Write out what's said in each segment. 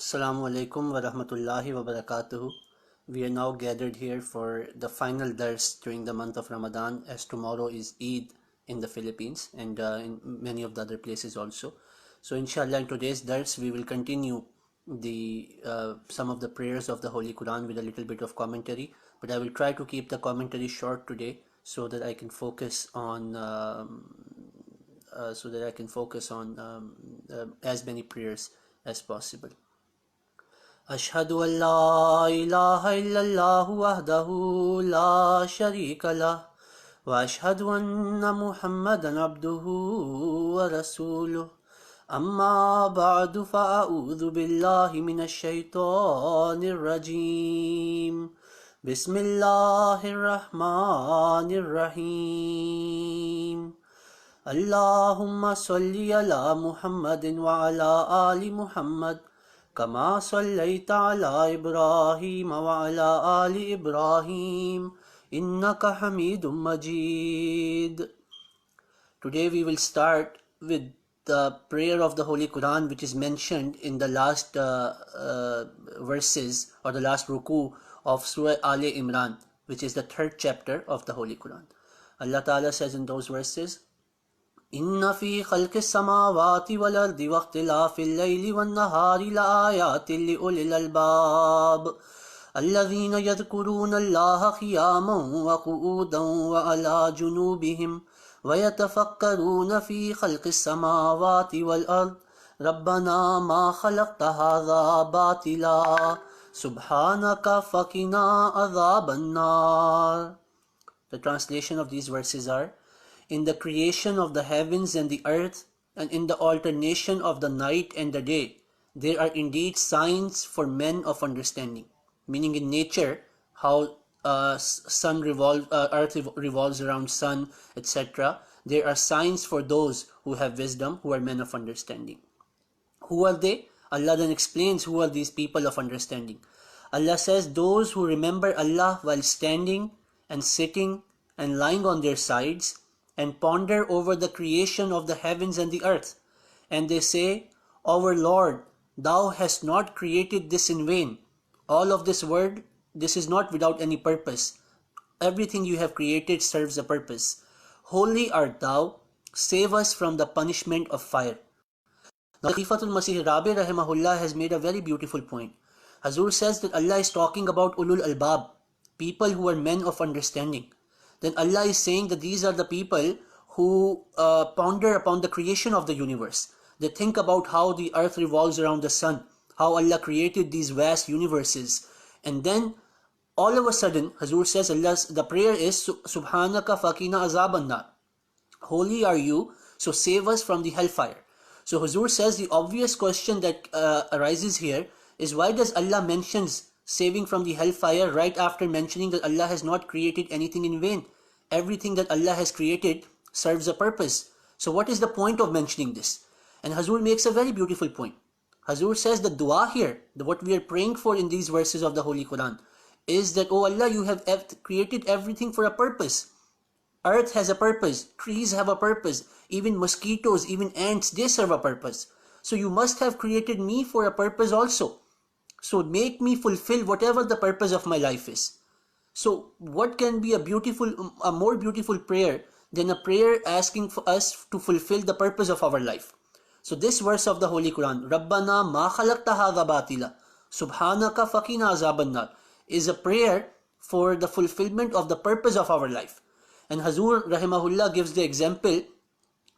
Assalamu alaikum wa rahmatullahi wa barakatuhu. We are now gathered here for the final dars during the month of Ramadan, as tomorrow is Eid in the Philippines and in many of the other places also. So inshallah in today's dars we will continue the some of the prayers of the Holy Quran with a little bit of commentary, but I will try to keep the commentary short today so that I can focus on as many prayers as possible. أشهد أن لا إله إلا الله وحده لا شريك له وأشهد أن محمدا عبده ورسوله أما بعد فأعوذ بالله من الشيطان الرجيم بسم الله الرحمن الرحيم اللهم صل على محمد وعلى آل محمد كما صليت على إبراهيم وعلى آل إبراهيم إنك حميد مجيد. Today we will start with the prayer of the Holy Quran, which is mentioned in the last verses or the last ruku of Surah Ali Imran, which is the third chapter of the Holy Quran. Allah Ta'ala says in those verses, إن في خلق السماوات والأرض واختلاف الليل والنهار لآيات لأولي الألباب الذين يذكرون الله قياما وقعودا وعلى جنوبهم ويتفكرون في خلق السماوات والأرض ربنا ما خلقت هذا باطلا سبحانك فقنا عذاب النار. The translation of these verses are: in the creation of the heavens and the earth, and in the alternation of the night and the day, there are indeed signs for men of understanding. Meaning in nature, how earth revolves around sun, etc. There are signs for those who have wisdom, who are men of understanding. Who are they? Allah then explains who are these people of understanding. Allah says, those who remember Allah while standing and sitting and lying on their sides, and ponder over the creation of the heavens and the earth. And they say, our Lord, thou hast not created this in vain. All of this word, this is not without any purpose. Everything you have created serves a purpose. Holy art thou, save us from the punishment of fire. Now Khalifatul Masih Rabi rahimahullah has made a very beautiful point. Hazur says that Allah is talking about ulul albab, people who are men of understanding. Then Allah is saying that these are the people who ponder upon the creation of the universe. They think about how the earth revolves around the sun, how Allah created these vast universes. And then all of a sudden, Hazur says, the prayer is, Subhanaka faqina azaban nar. Holy are you, so save us from the hellfire. So Hazur says the obvious question that arises here is, why does Allah mentions saving from the hellfire right after mentioning that Allah has not created anything in vain? Everything that Allah has created serves a purpose. So what is the point of mentioning this? And Hazur makes a very beautiful point. Hazur says the dua here, what we are praying for in these verses of the Holy Quran, is that, oh Allah, you have created everything for a purpose. Earth has a purpose, trees have a purpose, even mosquitoes, even ants, they serve a purpose. So you must have created me for a purpose also. So make me fulfill whatever the purpose of my life is. So what can be a more beautiful prayer than a prayer asking for us to fulfill the purpose of our life? So this verse of the Holy Quran, Rabbana ma khalaqta hadha batila, Subhanaka faqina azaban nar, is a prayer for the fulfillment of the purpose of our life. And Hazur rahimahullah gives the example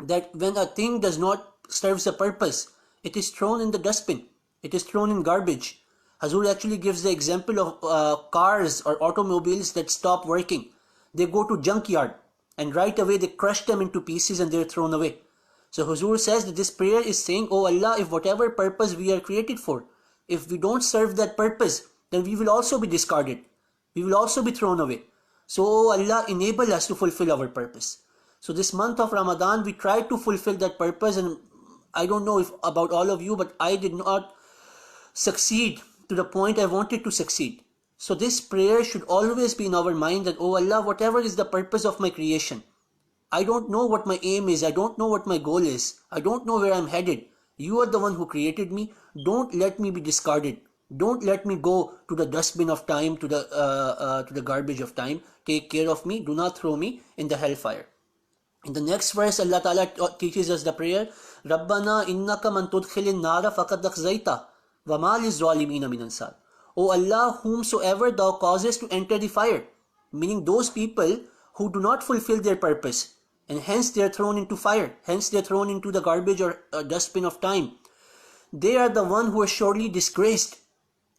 that when a thing does not serve a purpose, it is thrown in the dustbin, it is thrown in garbage. Hazur actually gives the example of cars or automobiles that stop working. They go to junkyard and right away they crush them into pieces and they're thrown away. So Hazur says that this prayer is saying, oh Allah, if whatever purpose we are created for, if we don't serve that purpose, then we will also be discarded. We will also be thrown away. So oh Allah, enable us to fulfill our purpose. So this month of Ramadan, we try to fulfill that purpose, and I don't know if about all of you, but I did not succeed to the point I wanted to succeed. So this prayer should always be in our mind that, oh Allah, whatever is the purpose of my creation, I don't know what my aim is, I don't know what my goal is, I don't know where I'm headed. You are the one who created me. Don't let me be discarded. Don't let me go to the dustbin of time, to the garbage of time. Take care of me. Do not throw me in the hellfire. In the next verse, Allah Ta'ala teaches us the prayer, Rabbana innaka man tudkhilin nara faqad akhzayta wa ma lizzalimina min ansar. O Allah, whomsoever thou causes to enter the fire, meaning those people who do not fulfill their purpose, and hence they are thrown into fire, hence they are thrown into the garbage or dustbin of time. They are the one who are surely disgraced.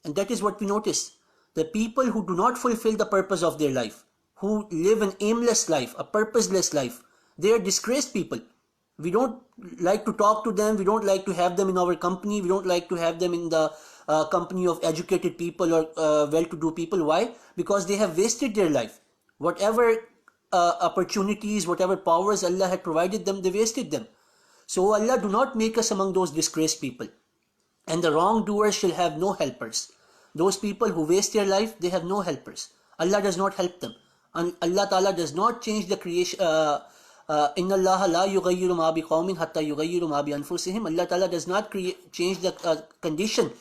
And that is what we notice. The people who do not fulfill the purpose of their life, who live an aimless life, a purposeless life, they are disgraced people. We don't like to talk to them. We don't like to have them in our company. We don't like to have them in the company of educated people or well-to-do people. Why? Because they have wasted their life. Whatever opportunities, whatever powers Allah had provided them, they wasted them. So Allah, do not make us among those disgraced people. And the wrongdoers shall have no helpers. Those people who waste their life, they have no helpers. Allah does not help them. And Allah Ta'ala does not change the creation. Inna Allah la yughayyiru ma bi qawmin hatta yughayyiru ma bi anfusihim. Allah Ta'ala does not change the condition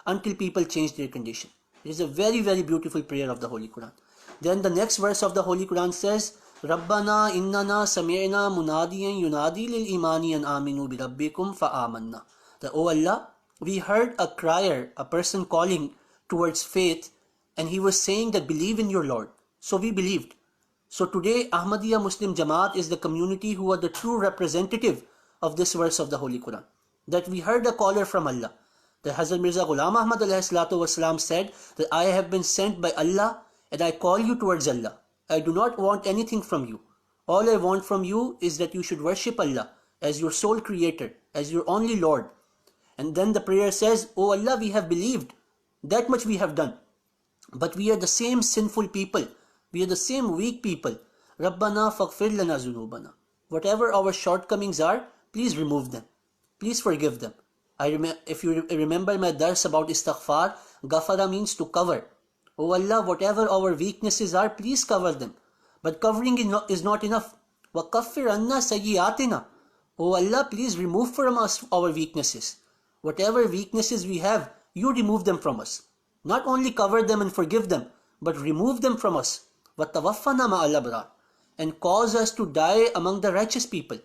until people change their condition. It is a very, very beautiful prayer of the Holy Quran. Then the next verse of the Holy Quran says, Rabbana innana sami'na munadiyan yunadi lil imani an aminu bi rabbikum fa amanna. That, O Allah, we heard a crier, a person calling towards faith, and he was saying that believe in your Lord. So we believed. So today Ahmadiyya Muslim Jamaat is the community who are the true representative of this verse of the Holy Quran. That we heard a caller from Allah. That Hazrat Mirza Ghulam Ahmad ﷺ said that I have been sent by Allah and I call you towards Allah. I do not want anything from you. All I want from you is that you should worship Allah as your sole creator, as your only Lord. And then the prayer says, O Allah, we have believed. That much we have done. But we are the same sinful people. We are the same weak people. Rabbana faghfir lana zunubana. Whatever our shortcomings are, please remove them. Please forgive them. If you remember my dars about istighfar, ghafara means to cover. Oh Allah, whatever our weaknesses are, please cover them. But covering is not enough. وَكَفِّرْ عَنَّا سَيِّئَاتِنَا. Oh Allah, please remove from us our weaknesses. Whatever weaknesses we have, you remove them from us. Not only cover them and forgive them, but remove them from us. وَتَوَفَّنَا مَعَ الْأَبْرَارِ. And cause us to die among the righteous people.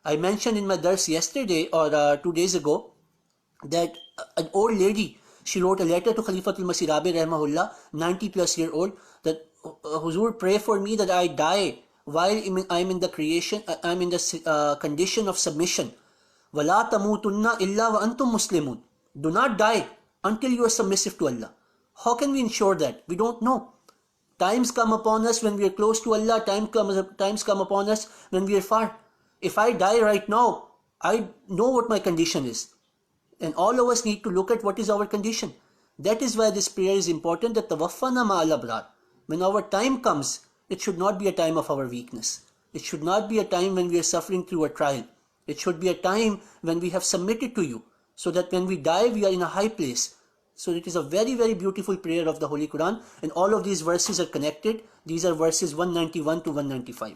I mentioned in my dars yesterday or 2 days ago that an old lady, she wrote a letter to Khalifatul Masih Rabi Rahmahullah, 90 plus year old, that Huzur, pray for me that I die while I'm in the creation, I'm in the condition of submission. وَلَا تَمُوتُنَّ إِلَّا وَأَنْتُمْ مُسْلِمُونَ. Do not die until you are submissive to Allah. How can we ensure that? We don't know. Times come upon us when we are close to Allah, times come upon us when we are far. If I die right now, I know what my condition is. And all of us need to look at what is our condition. That is why this prayer is important, that tawaffana ma'al abrar. When our time comes, it should not be a time of our weakness. It should not be a time when we are suffering through a trial. It should be a time when we have submitted to you, so that when we die, we are in a high place. So it is a very, very beautiful prayer of the Holy Quran, and all of these verses are connected. These are verses 191 to 195.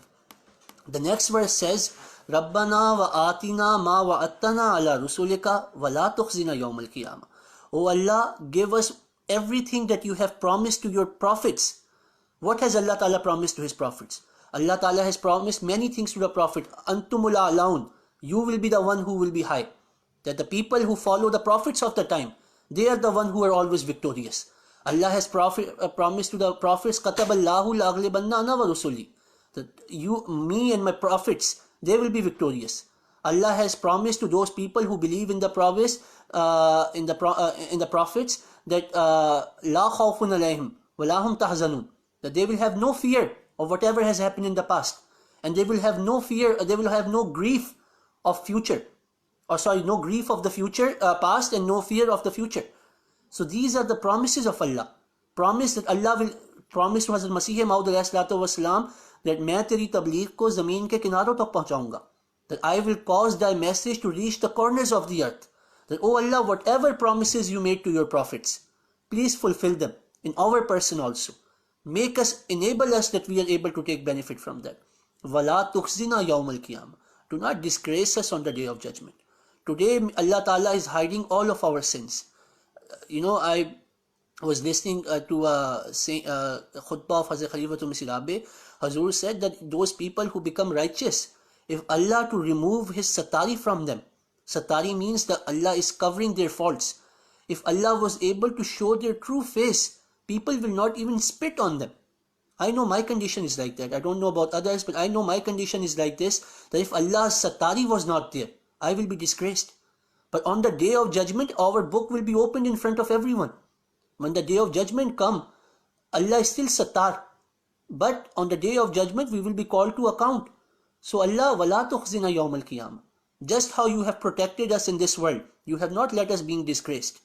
The next verse says, Rabbana wa atina ma wa'attana ala rusulika wa la tukhzina yawm al-qiyamah. O Allah, give us everything that you have promised to your prophets. What has Allah Ta'ala promised to his prophets? Allah Ta'ala has promised many things to the prophet. Antumul a'laun. You will be the one who will be high. That the people who follow the prophets of the time, they are the one who are always victorious. Allah has promised to the prophets, Kataballahu la'aghlibanna ana wa rusuli. That you, me and my prophets, they will be victorious. Allah has promised to those people who believe in the prophets, in the prophets, that la khawfun alayhim wa la hum tahzanun. That they will have no fear of whatever has happened in the past, and they will have no fear, they will have no grief of future. No grief of the future, past, and no fear of the future. So these are the promises of Allah. Promise that Allah will promise to Hazrat Masih Maud ﷺ that मैं तेरी तबलीग को ज़मीन के किनारों तक पहुंचाऊंगा. That I will cause thy message to reach the corners of the earth. That, oh Allah, whatever promises you made to your prophets, please fulfill them in our person also. Make us, enable us that we are able to take benefit from that. وَلَا تُخْزِنَا يَوْمَ الْقِيَامَةِ. Do not disgrace us on the day of judgment. Today, Allah Ta'ala is hiding all of our sins. I was listening to a khutbah of Hazrat Khalifatul Masih Rabi. Hazur said that those people who become righteous, if Allah to remove His satari from them, satari means that Allah is covering their faults. If Allah was able to show their true face, people will not even spit on them. I know my condition is like that. I don't know about others, but I know my condition is like this, that if Allah's satari was not there, I will be disgraced. But on the day of judgment, our book will be opened in front of everyone. When the day of judgment comes, Allah is still satar. But on the day of judgment, we will be called to account. So Allah, وَلَا تُخْزِنَا يَوْمَ الْقِيَامَةِ. Just how you have protected us in this world, you have not let us being disgraced.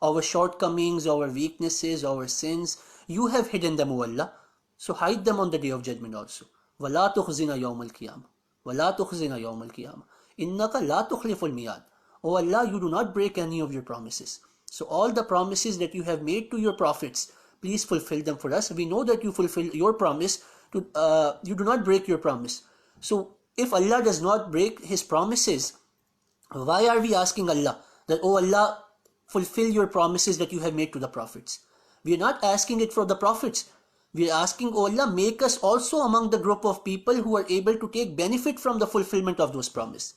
Our shortcomings, our weaknesses, our sins, you have hidden them, O Allah. So hide them on the day of judgment also. وَلَا تُخْزِنَا يَوْمَ الْقِيَامَةِ. وَلَا تُخْزِنَا يَوْمَ الْقِيَامَةِ. إِنَّكَ لَا تُخْلِفُ الْمِيَادِ. O Allah, you do not break any of your promises. So all the promises that you have made to your prophets, please fulfill them for us. We know that you fulfill your promise. You do not break your promise. So if Allah does not break His promises, why are we asking Allah that, oh Allah, fulfill your promises that you have made to the prophets? We are not asking it for the prophets. We are asking, oh Allah, make us also among the group of people who are able to take benefit from the fulfillment of those promises.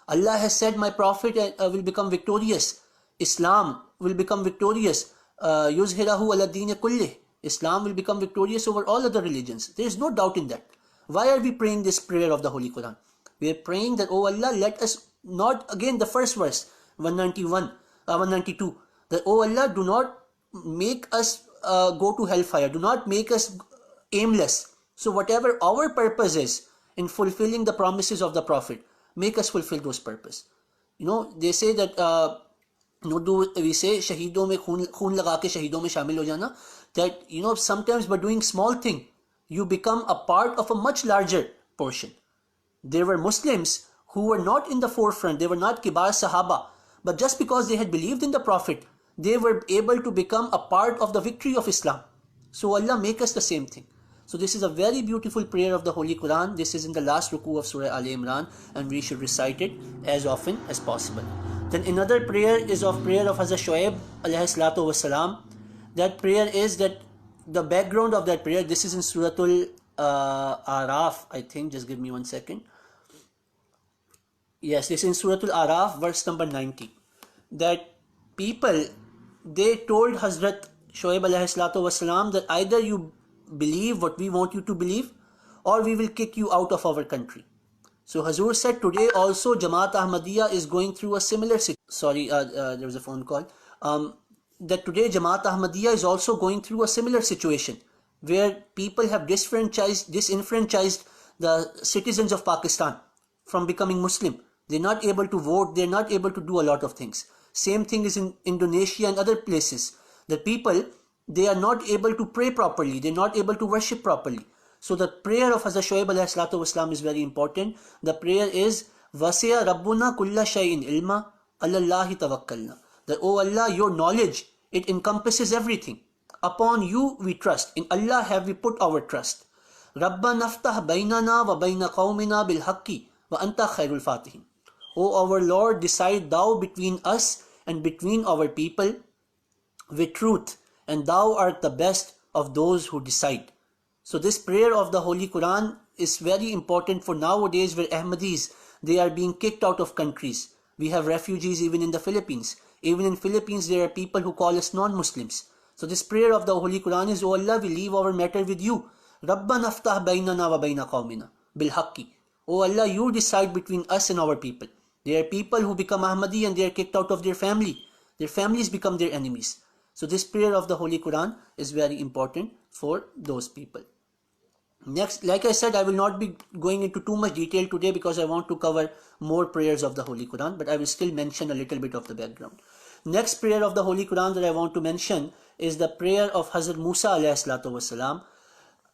Allah has said, my prophet will become victorious. Islam will become victorious. Yuzhirahu ala deen kullih. Islam will become victorious over all other religions. There is no doubt in that. Why are we praying this prayer of the Holy Quran? We are praying that, oh Allah, let us not, again the first verse, 192, that, oh Allah, do not make us go to hellfire. Do not make us aimless. So whatever our purpose is in fulfilling the promises of the Prophet, make us fulfill those purpose. They say that, we say, shaheedon mein khoon laga ke shaheedon mein shamil ho jana, that, sometimes by doing small thing, you become a part of a much larger portion. There were Muslims who were not in the forefront, they were not kibar sahaba, but just because they had believed in the Prophet, they were able to become a part of the victory of Islam. So Allah make us the same thing. So this is a very beautiful prayer of the Holy Quran. This is in the last ruku of Surah Al Imran, and we should recite it as often as possible. Then another prayer is of prayer of Hazrat Shoaib alayhi salatu wasalam. That prayer is that the background of that prayer, this is in Suratul Araf, I think. Just give me 1 second. Yes, this is in Suratul Araf, verse number 90. That people, they told Hazrat Shoaib alayhi salatu wasalam that either you believe what we want you to believe, or we will kick you out of our country. So Hazur said today also Jamaat Ahmadiyya is going through a similar there was a phone call. That today Jamaat Ahmadiyya is also going through a similar situation where people have disenfranchised the citizens of Pakistan from becoming Muslim. They're not able to vote, they're not able to do a lot of things. Same thing is in Indonesia and other places. The people, they are not able to pray properly, they're not able to worship properly. So the prayer of Hazrat Shoaib alayhi salatu wasalam is very important. The prayer is, Wasi'a Rabbuna kulla shay'in ilma, alallahi tawakkalna. That, oh Allah, your knowledge, it encompasses everything. Upon you we trust. In Allah have we put our trust. Rabbana naftah baynana wa bayna qawmina bil haqqi wa anta khairul fatihin. O our Lord, decide thou between us and between our people with truth, and thou art the best of those who decide. So this prayer of the Holy Quran is very important for nowadays, where Ahmadis, they are being kicked out of countries. We have refugees even in the Philippines. Even in Philippines, there are people who call us non-Muslims. So this prayer of the Holy Quran is, oh Allah, we leave our matter with you. Rabbana naftah baynana wa bayna qawmina bil haqqi. Oh Allah, you decide between us and our people. There are people who become Ahmadi and they are kicked out of their family. Their families become their enemies. So this prayer of the Holy Quran is very important for those people. Next, like I said, I will not be going into too much detail today because I want to cover more prayers of the Holy Quran, but I will still mention a little bit of the background. Next prayer of the Holy Quran that I want to mention is the prayer of Hazrat Musa alayhi salatu wasalam.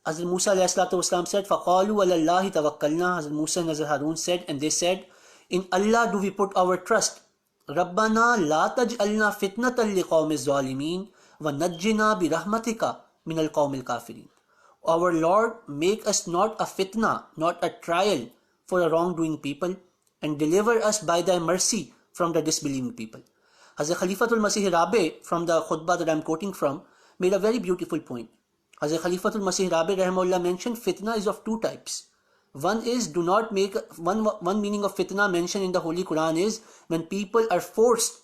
Hazrat Musa alayhi salatu wasalam said, فَقَالُوا عَلَى اللَّهِ تَوَكَّلْنَا. Hazrat Musa and Hazrat Harun said, and they said, in Allah do we put our trust. رَبَّنَا لَا تَجْعَلْنَا فِتْنَةً لِقَوْمِ الظَّالِمِينَ وَنَجِّنَا بِرَحْمَتِكَ مِنَ الْقَوْمِ الْكَافِرِينَ. Our Lord, make us not a fitna, not a trial for a wrongdoing people, and deliver us by thy mercy from the disbelieving people. Hazrat Khalifatul Masih Rabi, from the khutbah that I am quoting from, made a very beautiful point. Hazrat Khalifatul Masih Rabi rahimahullah mentioned fitna is of two types. One is, do not make, one meaning of fitna mentioned in the Holy Quran is when people are forced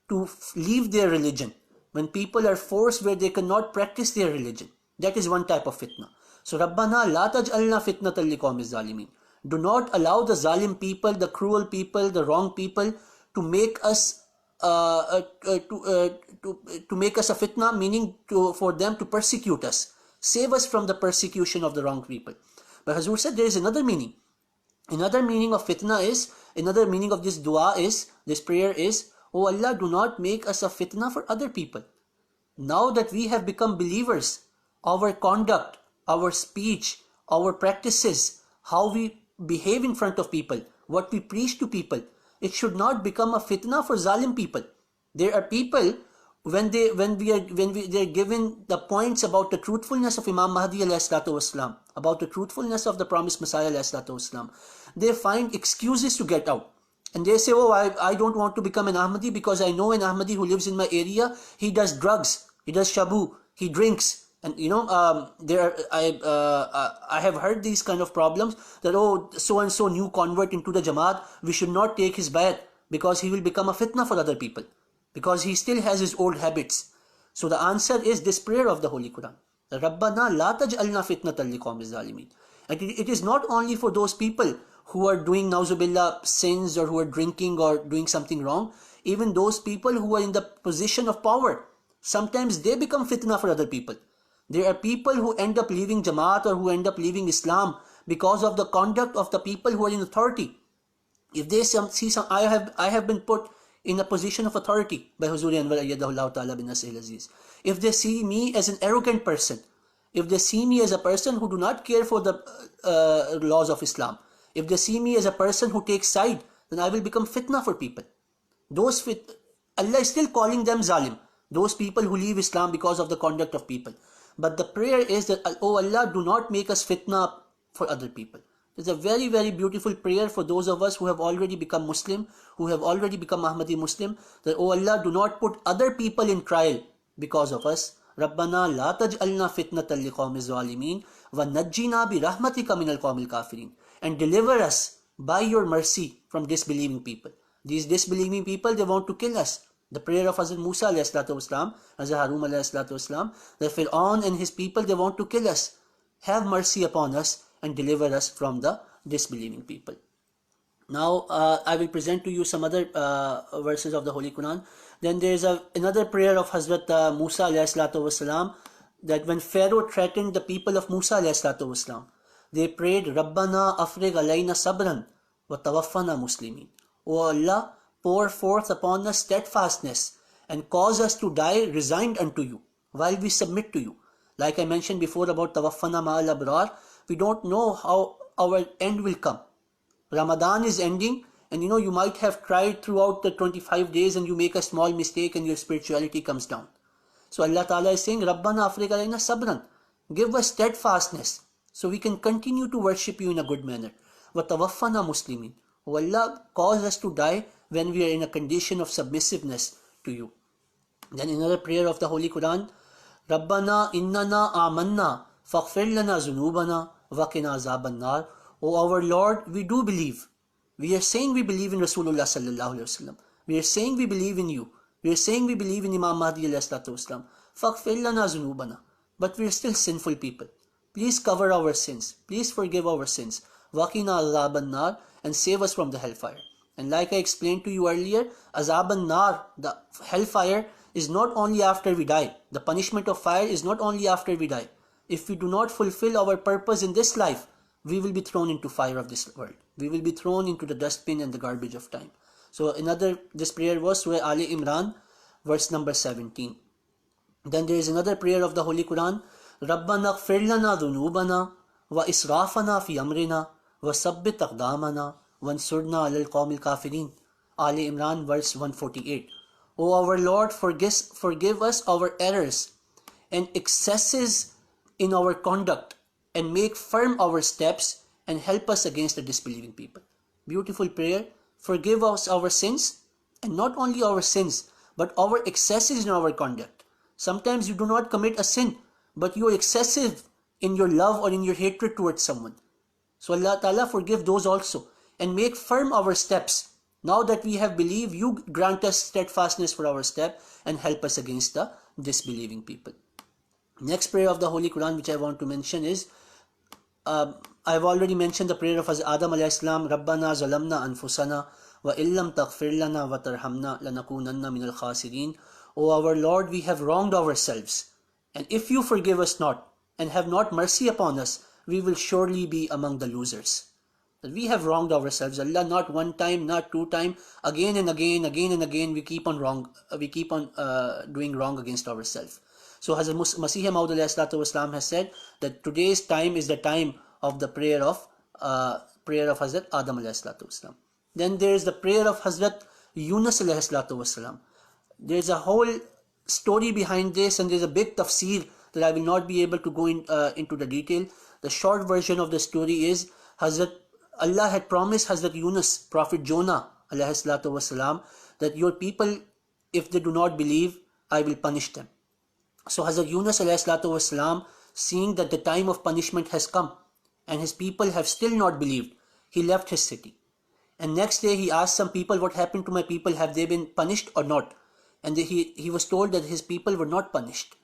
to leave their religion, when people are forced where they cannot practice their religion. That is one type of fitna. So Rabbana la taj'alna fitnatan liqawmiz zalimin. Do not allow the zalim people, the cruel people, the wrong people to make us to make us a fitna, meaning for them to persecute us. Save us from the persecution of the wrong people. But Hazur said there is another meaning. Another meaning of fitna is, another meaning of this dua is, this prayer is, Oh Allah, do not make us a fitna for other people. Now that we have become believers, our conduct, our speech, our practices, how we behave in front of people, what we preach to people, it should not become a fitna for zalim people. There are people, when they're given the points about the truthfulness of Imam Mahdi alayhi salatu wasalam, about the truthfulness of the promised Messiah alayhi salatu wasalam, they find excuses to get out. And they say, oh, I don't want to become an Ahmadi because I know an Ahmadi who lives in my area, he does drugs, he does shabu, he drinks. And I have heard these kind of problems that, oh, so and so new convert into the Jamaat, we should not take his bayat because he will become a fitna for other people, because he still has his old habits. So the answer is this prayer of the Holy Quran. Rabbana la taj'alna fitnatan liqawmiz zalimin. And it is not only for those people who are doing nauzubillah sins or who are drinking or doing something wrong. Even those people who are in the position of power, sometimes they become fitna for other people. There are people who end up leaving Jamaat or who end up leaving Islam because of the conduct of the people who are in authority. If they see some, I have been put in a position of authority by Huzuri Anwar Ayyadahullah Ta'ala bin Nasir Aziz. If they see me as an arrogant person, if they see me as a person who do not care for the laws of Islam, if they see me as a person who takes side, then I will become fitna for people. Allah is still calling them zalim, those people who leave Islam because of the conduct of people. But the prayer is that, oh Allah, do not make us fitna for other people. It's a very, very beautiful prayer for those of us who have already become Muslim, who have already become Ahmadi Muslim, that, oh Allah, do not put other people in trial because of us. Rabbana la taj'alna fitnatan liqawmiz zalimin wa najjina bi rahmatika minal qawmil kafirin. And deliver us by your mercy from disbelieving people. These disbelieving people, they want to kill us. The prayer of Hazrat Musa alayhi salatu wasalam, Hazrat Harun alayhi salatu wasalam, that Fir'aun and his people, they want to kill us. Have mercy upon us and deliver us from the disbelieving people. Now I will present to you some other verses of the Holy Quran. Then there is another prayer of Hazrat Musa alayhi salatu wasalam, that when Pharaoh threatened the people of Musa alayhi salatu wasalam, they prayed, Rabbana afrigh alayna sabran wa tawaffana muslimin. O Allah, pour forth upon us steadfastness and cause us to die resigned unto you while we submit to you. Like I mentioned before about tawaffana ma'al abrar, we don't know how our end will come. Ramadan is ending, and you might have tried throughout the 25 days and you make a small mistake and your spirituality comes down. So Allah Ta'ala is saying, Rabbana afrigh alayna sabran. Give us steadfastness so we can continue to worship you in a good manner. Wa tawaffana muslimin. O Allah, cause us to die when we are in a condition of submissiveness to you. Then another prayer of the Holy Quran, Rabbana innana amanna faghfir lana zunubana wa qina azaban nar. O our Lord, we do believe. We are saying we believe in Rasulullah sallallahu alaihi wasallam. We are saying we believe in you. We are saying we believe in Imam Mahdi alayhi salatu wasalam. Faghfir lana zunubana. But we are still sinful people. Please cover our sins. Please forgive our sins. Wa qina azaban nar, and save us from the hellfire. And like I explained to you earlier, Azaban Nar, the hellfire, is not only after we die. The punishment of fire is not only after we die. If we do not fulfill our purpose in this life, we will be thrown into fire of this world. We will be thrown into the dustbin and the garbage of time. So this prayer was Surah Ali Imran, verse number 17. Then there is another prayer of the Holy Quran, Rabbana ighfir lana dhunubana wa israfana fi amrina wa sabbit aqdamana wansurna alal qawmil kafirin. Ali Imran verse 148. O our Lord, forgive us our errors and excesses in our conduct, and make firm our steps and help us against the disbelieving people. Beautiful prayer. Forgive us our sins And not only our sins, but our excesses in our conduct. Sometimes you do not commit a sin, but you are excessive in your love or in your hatred towards someone. So Allah Ta'ala forgive those also and make firm our steps. Now that we have believed, you grant us steadfastness for our step and help us against the disbelieving people. Next prayer of the Holy Quran which I want to mention is, I've already mentioned the prayer of Hazrat Adam alayhi salam, Rabbana zalamna anfusana wa illam taghfir lana wa tarhamna lanakunanna minal khasirin. O our Lord, we have wronged ourselves, and if you forgive us not and have not mercy upon us, we will surely be among the losers. That we have wronged ourselves, Allah, not one time, not two times, again and again, we keep on doing wrong against ourselves. So Hazrat Masih Maud ﷺ has said that today's time is the time of the prayer of Hazrat Adam ﷺ. Then there is the prayer of Hazrat Yunus ﷺ. There is a whole story behind this, and there is a big tafsir that I will not be able to go into the detail. The short version of the story is Allah had promised Hazrat Yunus, Prophet Jonah ﷺ, that your people, if they do not believe, I will punish them. So Hazrat Yunus ﷺ, seeing that the time of punishment has come and his people have still not believed, he left his city. And next day he asked some people, what happened to my people? Have they been punished or not? And he was told that his people were not punished.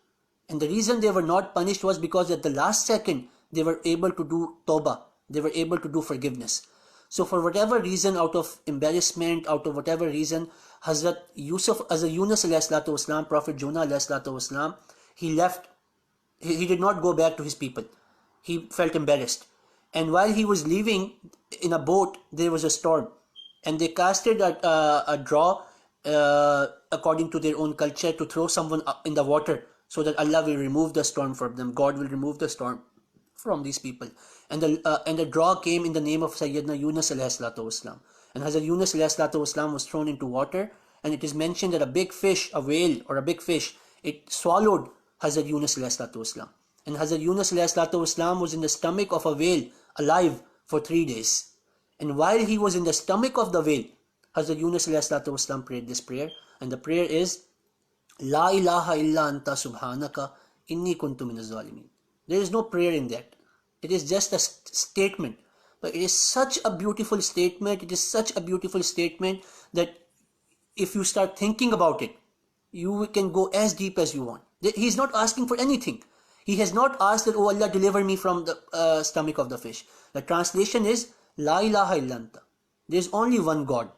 And the reason they were not punished was because at the last second they were able to do tawbah. They were able to do forgiveness. So for whatever reason, out of embarrassment, out of whatever reason, Hazrat Yunus ﷺ, Prophet Jonah ﷺ, he left. He did not go back to his people. He felt embarrassed. And while he was leaving in a boat, there was a storm. And they casted a draw according to their own culture to throw someone in the water so that Allah will remove the storm from them. God will remove the storm from these people. And the draw came in the name of Sayyidina Yunus ﷺ. And Hazrat Yunus ﷺ was thrown into water, and it is mentioned that a big fish, a whale or a big fish, it swallowed Hazrat Yunus ﷺ. And Hazrat Yunus ﷺ was in the stomach of a whale alive for 3 days. And while he was in the stomach of the whale, Hazrat Yunus ﷺ prayed this prayer, and the prayer is, La ilaha illa anta subhanaka inni kuntu minaz zalimin. There is no prayer in that. It is just a statement. But it is such a beautiful statement. It is such a beautiful statement that if you start thinking about it, you can go as deep as you want. He is not asking for anything. He has not asked that, oh Allah, deliver me from the stomach of the fish. The translation is, La ilaha illa anta. There is only one God.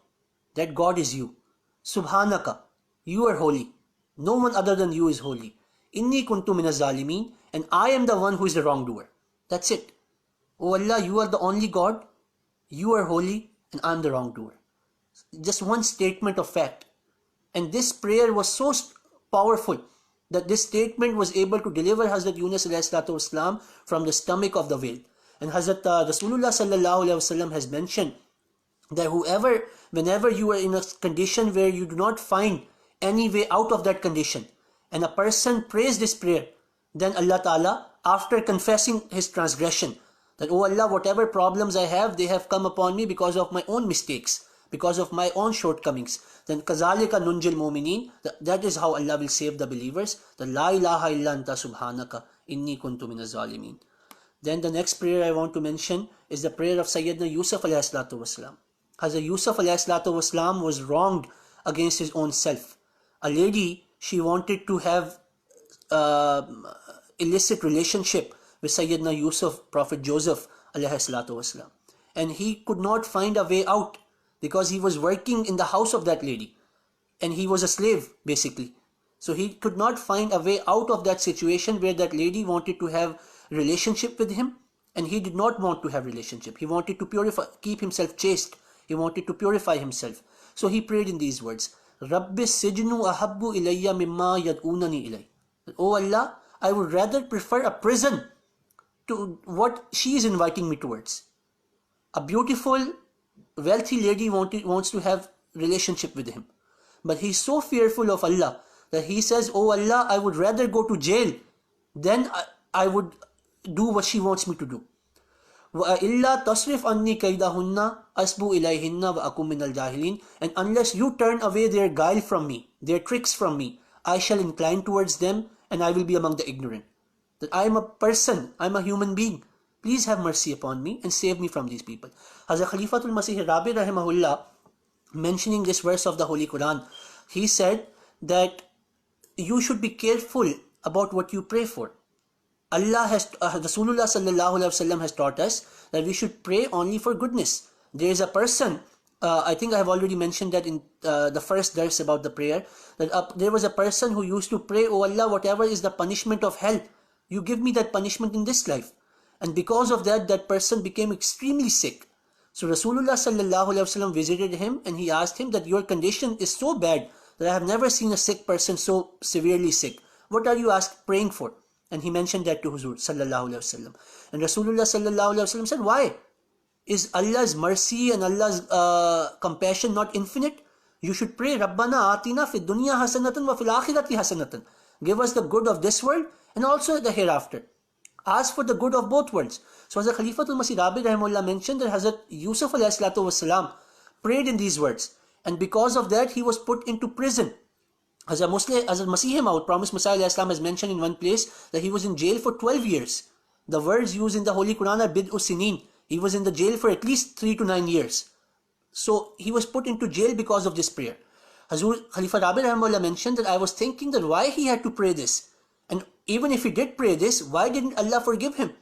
That God is you. Subhanaka. You are holy. No one other than you is holy. Inni kuntu minaz zalimin. And I am the one who is the wrongdoer. That's it. Oh Allah, you are the only God. You are holy and I am the wrongdoer. Just one statement of fact. And this prayer was so powerful that this statement was able to deliver Hazrat Yunus ﷺ from the stomach of the whale. And Hazrat Rasulullah ﷺ has mentioned that whenever you are in a condition where you do not find any way out of that condition, and a person prays this prayer, then Allah Ta'ala, after confessing his transgression, that, oh Allah, whatever problems I have, they have come upon me because of my own mistakes, because of my own shortcomings, then كَذَلِكَ نُنْجِي الْمُؤْمِنِينَ, that is how Allah will save the believers. The La ilaha illa anta subhanaka inni kuntu minaz zalimin. Then the next prayer I want to mention is the prayer of Sayyidina Yusuf alayhi salatu wasalam. Hazrat Yusuf alayhi salatu wasalam was wronged against his own self. A lady, she wanted to have illicit relationship with Sayyidina Yusuf, Prophet Joseph alayhi salatu wasalam. And he could not find a way out because he was working in the house of that lady. And he was a slave, basically. So he could not find a way out of that situation where that lady wanted to have relationship with him, and he did not want to have relationship. He wanted to keep himself chaste. He wanted to purify himself. So he prayed in these words, Rabbi sijnu ahabbu ilayya mimma yad'unani ilay. Oh Allah, I would rather prefer a prison to what she is inviting me towards. A beautiful, wealthy lady wants to have relationship with him. But he's so fearful of Allah that he says, oh Allah, I would rather go to jail than I would do what she wants me to do. وَإِلَّا تَصْرِفْ عَنِّي كَيْدَهُنَّ أَسْبُ إِلَيْهِنَّ وَأَكُمْ مِنَ الْجَاهِلِينَ. And unless you turn away their guile from me, their tricks from me, I shall incline towards them and I will be among the ignorant. That I am a person, I am a human being. Please have mercy upon me and save me from these people. Hazrat Khalifatul Masih Rabi rahimahullah, mentioning this verse of the Holy Quran, he said that you should be careful about what you pray for. Allah has, Rasulullah sallallahu alaihi wasallam has taught us that we should pray only for goodness. There is a person, I think I have already mentioned that in the first verse about the prayer, that there was a person who used to pray, "Oh Allah, whatever is the punishment of hell, you give me that punishment in this life." And because of that, that person became extremely sick. So Rasulullah sallallahu alaihi wasallam visited him and he asked him that your condition is so bad that I have never seen a sick person so severely sick. What are you praying for? And he mentioned that to Huzur sallallahu alaihi wasallam. And Rasulullah sallallahu alaihi wasallam said, why? Is Allah's mercy and Allah's compassion not infinite? You should pray, Rabbana atina fid dunya hasanatan wa fil akhirati hasanatan. Give us the good of this world and also the hereafter. Ask for the good of both worlds. So Hazrat Khalifatul Masih Rabi rahimahullah mentioned that Hazrat Yusuf alayhi salatu wasalam prayed in these words. And because of that, he was put into prison. Hazrat Masih Maud, Promised Messiah alayhi salam, has mentioned in one place that he was in jail for 12 years. The words used in the Holy Quran are bid'u sinin. He was in the jail for at least 3 to 9 years. So he was put into jail because of this prayer. Hazrat Khalifa Rabi rahimahullah mentioned that I was thinking that why he had to pray this. And even if he did pray this, why didn't Allah forgive him?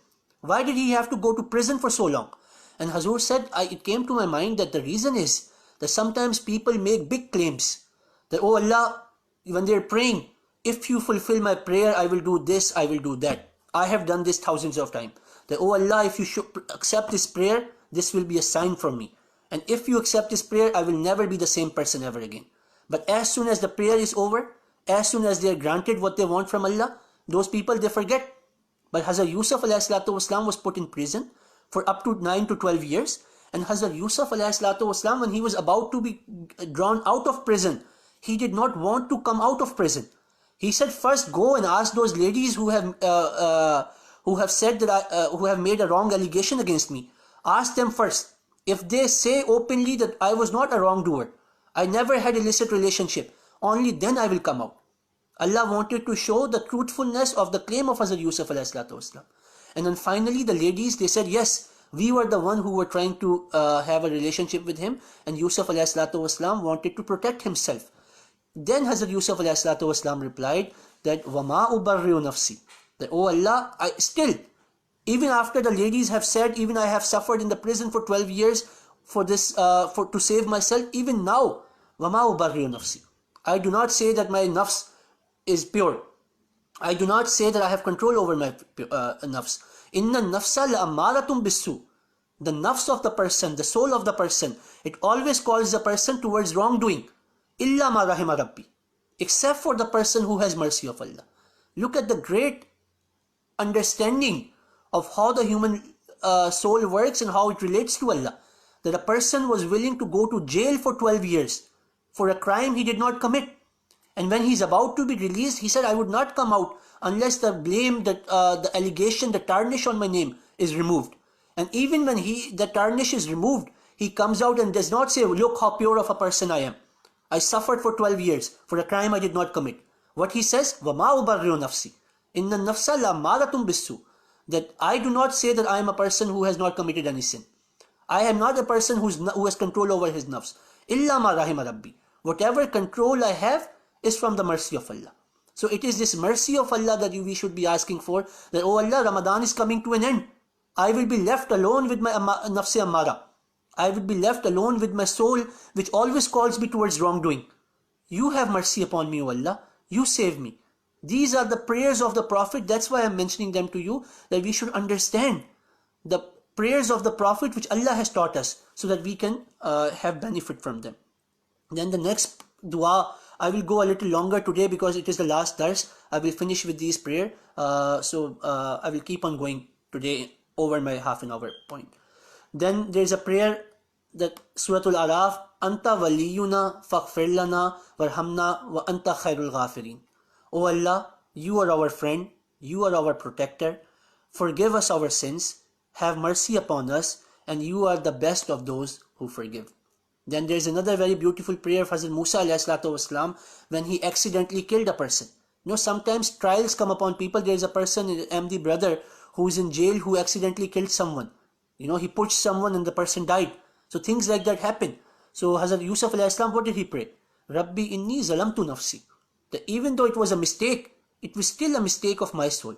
Why did he have to go to prison for so long? And Hazur said, it came to my mind that the reason is that sometimes people make big claims. That, oh Allah, when they're praying, if you fulfill my prayer, I will do this, I will do that. I have done this thousands of times. That, oh Allah, if you should accept this prayer, this will be a sign from me. And if you accept this prayer, I will never be the same person ever again. But as soon as the prayer is over, as soon as they are granted what they want from Allah, those people, they forget. But Hazrat Yusuf alayhi salatu wasalam was put in prison for up to 9 to 12 years. And Hazrat Yusuf alayhi salatu wasalam, when he was about to be drawn out of prison, he did not want to come out of prison. He said, first go and ask those ladies who have said that who have made a wrong allegation against me. Ask them first. If they say openly that I was not a wrongdoer, I never had illicit relationship, only then I will come out. Allah wanted to show the truthfulness of the claim of Hazrat Yusuf alayhi salatu wasalam. And then finally the ladies, they said, yes, we were the one who were trying to have a relationship with him, and Yusuf alayhi salatu wasalam wanted to protect himself. Then Hazrat Yusuf alayhi salatu wasalam replied that, وَمَا أُبَرِّئُ نَفْسِي, that, oh Allah, I still, even after the ladies have said, even I have suffered in the prison for 12 years for this, to save myself, even now, وَمَا أُبَرِّئُ نَفْسِي, I do not say that my nafs is pure. I do not say that I have control over my nafs. Inna nafsa la'ammaratum bisu. The nafs of the person, the soul of the person, it always calls the person towards wrongdoing. Illa ma rahima rabbi. Except for the person who has mercy of Allah. Look at the great understanding of how the human soul works and how it relates to Allah. That a person was willing to go to jail for 12 years for a crime he did not commit. And when he's about to be released, he said, I would not come out unless the blame, the allegation, the tarnish on my name is removed. And even when the tarnish is removed, he comes out and does not say, look how pure of a person I am. I suffered for 12 years for a crime I did not commit. What he says, وَمَا أُبَرِّئُ نَفْسِي إِنَّ النَّفْسَ لَأَمَّارَةٌ بِالسُّوءِ, that I do not say that I am a person who has not committed any sin. I am not a person who has control over his nafs. إِلَّا مَا رَحِمَ رَبِّي. Whatever control I have is from the mercy of Allah. So it is this mercy of Allah that we should be asking for, that, oh Allah, Ramadan is coming to an end. I will be left alone with my nafs ammara. I will be left alone with my soul, which always calls me towards wrongdoing. You have mercy upon me, O Allah. You save me. These are the prayers of the Prophet. That's why I'm mentioning them to you, that we should understand the prayers of the Prophet which Allah has taught us, so that we can have benefit from them. Then the next dua, I will go a little longer today because it is the last dars. I will finish with these prayer. So I will keep on going today over my half an hour point. Then there is a prayer that Suratul Araf, Anta waliyuna faghfir lana warhamna wa anta khairul ghafirin. O Allah, you are our friend, you are our protector. Forgive us our sins, have mercy upon us, and you are the best of those who forgive. Then there is another very beautiful prayer of Hazrat Musa alayhi salatu wasalam when he accidentally killed a person. Sometimes trials come upon people. There is a person, an MD brother, who is in jail who accidentally killed someone. He pushed someone and the person died. So things like that happen. So Hazrat Yusuf alayhi salam, what did he pray? Rabbi inni zalamtu nafsi. That even though it was a mistake, it was still a mistake of my soul.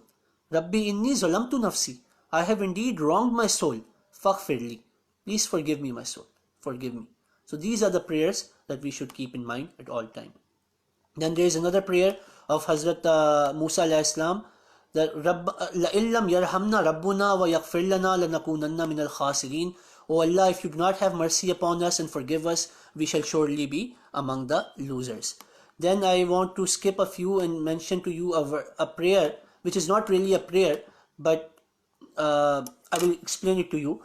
Rabbi inni zalamtu nafsi. I have indeed wronged my soul. Faghfirli. Please forgive me, my soul. Forgive me. So these are the prayers that we should keep in mind at all time. Then there is another prayer of Hazrat Musa alayhi salam, that la'illam yarhamna rabbuna wa yaghfir lana lanakunanna min al-khasirin. O Allah, if you do not have mercy upon us and forgive us, we shall surely be among the losers. Then I want to skip a few and mention to you a prayer which is not really a prayer, but I will explain it to you.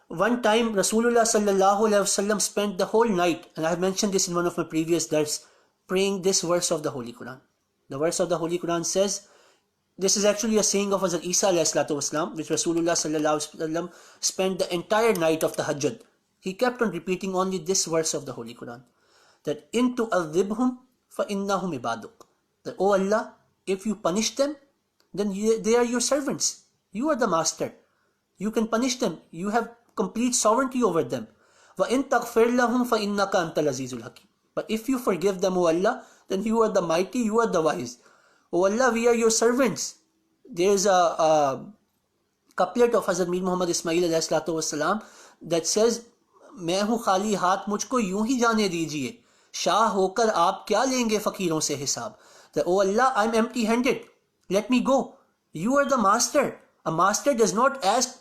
One time Rasulullah sallallahu alaihi wasallam spent the whole night, and I have mentioned this in one of my previous dars, praying this verse of the Holy Quran. The verse of the Holy Quran says, this is actually a saying of Hazrat Isa alayhi salatu wasalam, which Rasulullah sallallahu alaihi wasallam spent the entire night of the Tahajjud. He kept on repeating only this verse of the Holy Quran, that in tu'adhibhum fa innahum ibaduk. That, oh Allah, if you punish them, then they are your servants. You are the master. You can punish them. You have complete sovereignty over them. Wa in taghfir lahum fa innaka antal azizul hakim. But if you forgive them, O Allah, then you are the mighty, you are the wise. O Allah, we are your servants. There is a couplet of Hazrat Mir Muhammad Ismail alayhi salatu wassalam that says, मैं हूँ खाली हाथ मुझको यूं ही जाने दीजिए, शाह होकर आप क्या लेंगे फकीरों से हिसाब. That, oh Allah, I'm empty handed, let me go. You are the master. A master does not ask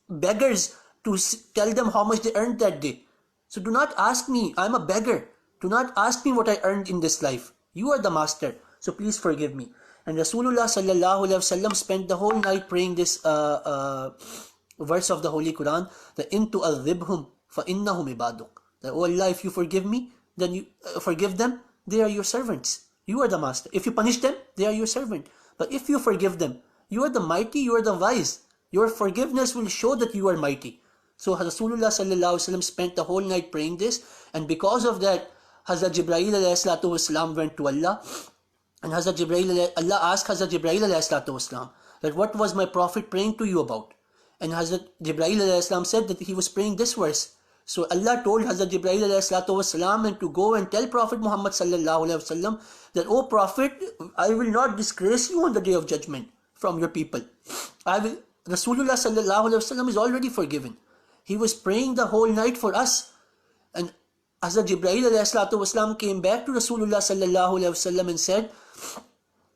beggars to tell them how much they earned that day. So do not ask me, I'm a beggar. Do not ask me what I earned in this life. You are the master. So please forgive me. And Rasulullah sallallahu alaihi wasallam spent the whole night praying this verse of the Holy Quran, that in tu'adhibhum fa innahum ibaduk. That, oh Allah, if you forgive me, then you forgive them, they are your servants. You are the master. If you punish them, they are your servant. But if you forgive them, you are the mighty, you are the wise. Your forgiveness will show that you are mighty. So Rasulullah sallallahu alaihi wasallam spent the whole night praying this, and because of that, Hazrat Jibreel alayhi salatu wasalam went to Allah, and Allah asked Hazrat Jibreel alayhi salatu wasalam that, what was my prophet praying to you about? And Hazrat Jibreel alayhi salam said that he was praying this verse. So Allah told Hazrat Jibreel alayhi salatu wasalam and to go and tell Prophet Muhammad sallallahu alaihi wasallam that, oh Prophet, I will not disgrace you on the day of judgment from your people. Rasulullah sallallahu alaihi wasallam is already forgiven. He was praying the whole night for us. And Hazrat Jibreel alayhi salatu wasalam came back to Rasulullah sallallahu alaihi wasallam and said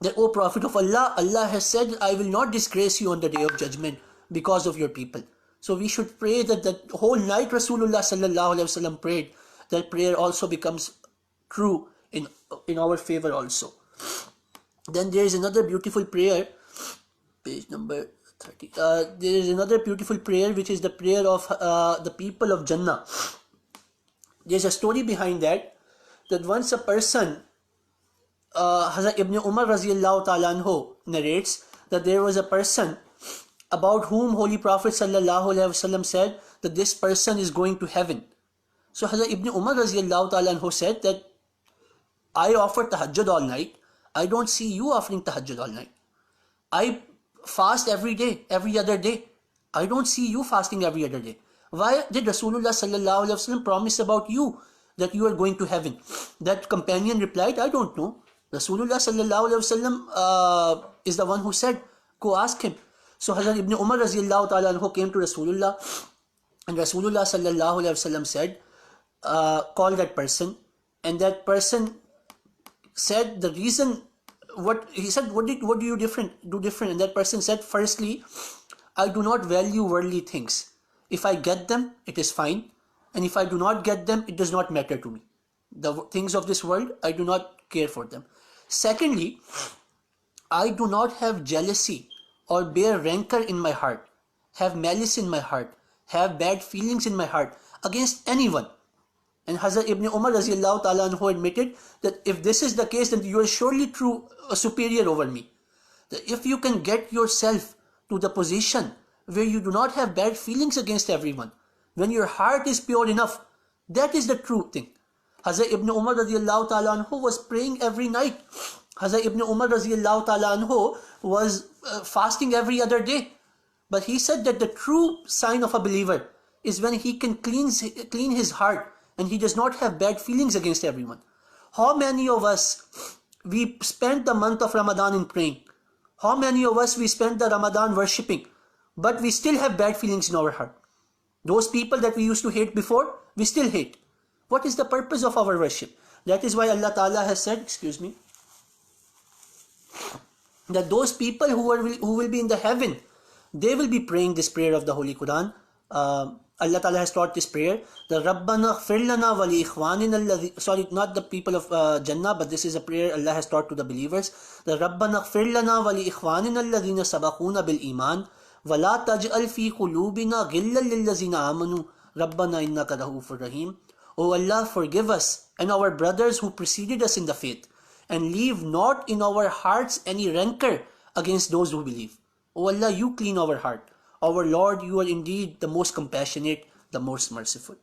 that, O Prophet of Allah, Allah has said, I will not disgrace you on the day of judgment because of your people. So we should pray that the whole night Rasulullah sallallahu alaihi wasallam prayed, that prayer also becomes true in our favor also. Then there is another beautiful prayer, page number 30. There is another beautiful prayer which is the prayer of the people of Jannah. There's a story behind that once a person, Hazrat Ibn Umar raziyallahu ta'ala anhu narrates that there was a person about whom Holy Prophet sallallahu alaihi wasallam said that this person is going to heaven. So Hazrat Ibn Umar raziyallahu ta'ala anhu said that, I offer tahajjud all night. I don't see you offering tahajjud all night. I fast every day, every other day. I don't see you fasting every other day. Why did Rasulullah sallallahu alaihi wasallam promise about you that you are going to heaven? That companion replied, I don't know. Rasulullah sallallahu alaihi wasallam is the one who said, go ask him. So Hazrat Ibn Umar raziyallahu ta'ala anhu came to Rasulullah, and Rasulullah sallallahu alaihi wasallam said, call that person. And that person said the reason, what do you do different? And that person said, firstly, I do not value worldly things. If I get them, it is fine. And if I do not get them, it does not matter to me. The things of this world, I do not care for them. Secondly, I do not have jealousy or bear rancor in my heart, have malice in my heart, have bad feelings in my heart against anyone. And Hazrat Ibn Umar raziyallahu ta'ala anhu admitted that if this is the case, then you are surely superior over me. That if you can get yourself to the position where you do not have bad feelings against everyone, when your heart is pure enough, that is the true thing. Hazrat Ibn Umar radiallahu ta'ala anhu was praying every night. Hazrat Ibn Umar radiallahu ta'ala anhu was fasting every other day. But he said that the true sign of a believer is when he can clean his heart and he does not have bad feelings against everyone. How many of us, we spent the month of Ramadan in praying? How many of us, we spent the Ramadan worshipping, but we still have bad feelings in our heart? Those people that we used to hate before, we still hate. What is the purpose of our worship? That is why Allah Ta'ala has said, that those people who will be in the heaven, they will be praying this prayer of the Holy Quran. Allah Ta'ala has taught this prayer. The Rabbana ghfir lana wa li ikhwanina alladhi, sorry, not the people of Jannah, but this is a prayer Allah has taught to the believers. The Rabbana ghfir lana wa li ikhwanina alladhina sabaquna bil iman wa la taj'al fi qulubina ghillan lil ladzina amanu Rabbana innaka rahufur rahim. O Allah, forgive us and our brothers who preceded us in the faith, and leave not in our hearts any rancor against those who believe. O Allah, you clean our heart. Our Lord, you are indeed the most compassionate, the most merciful.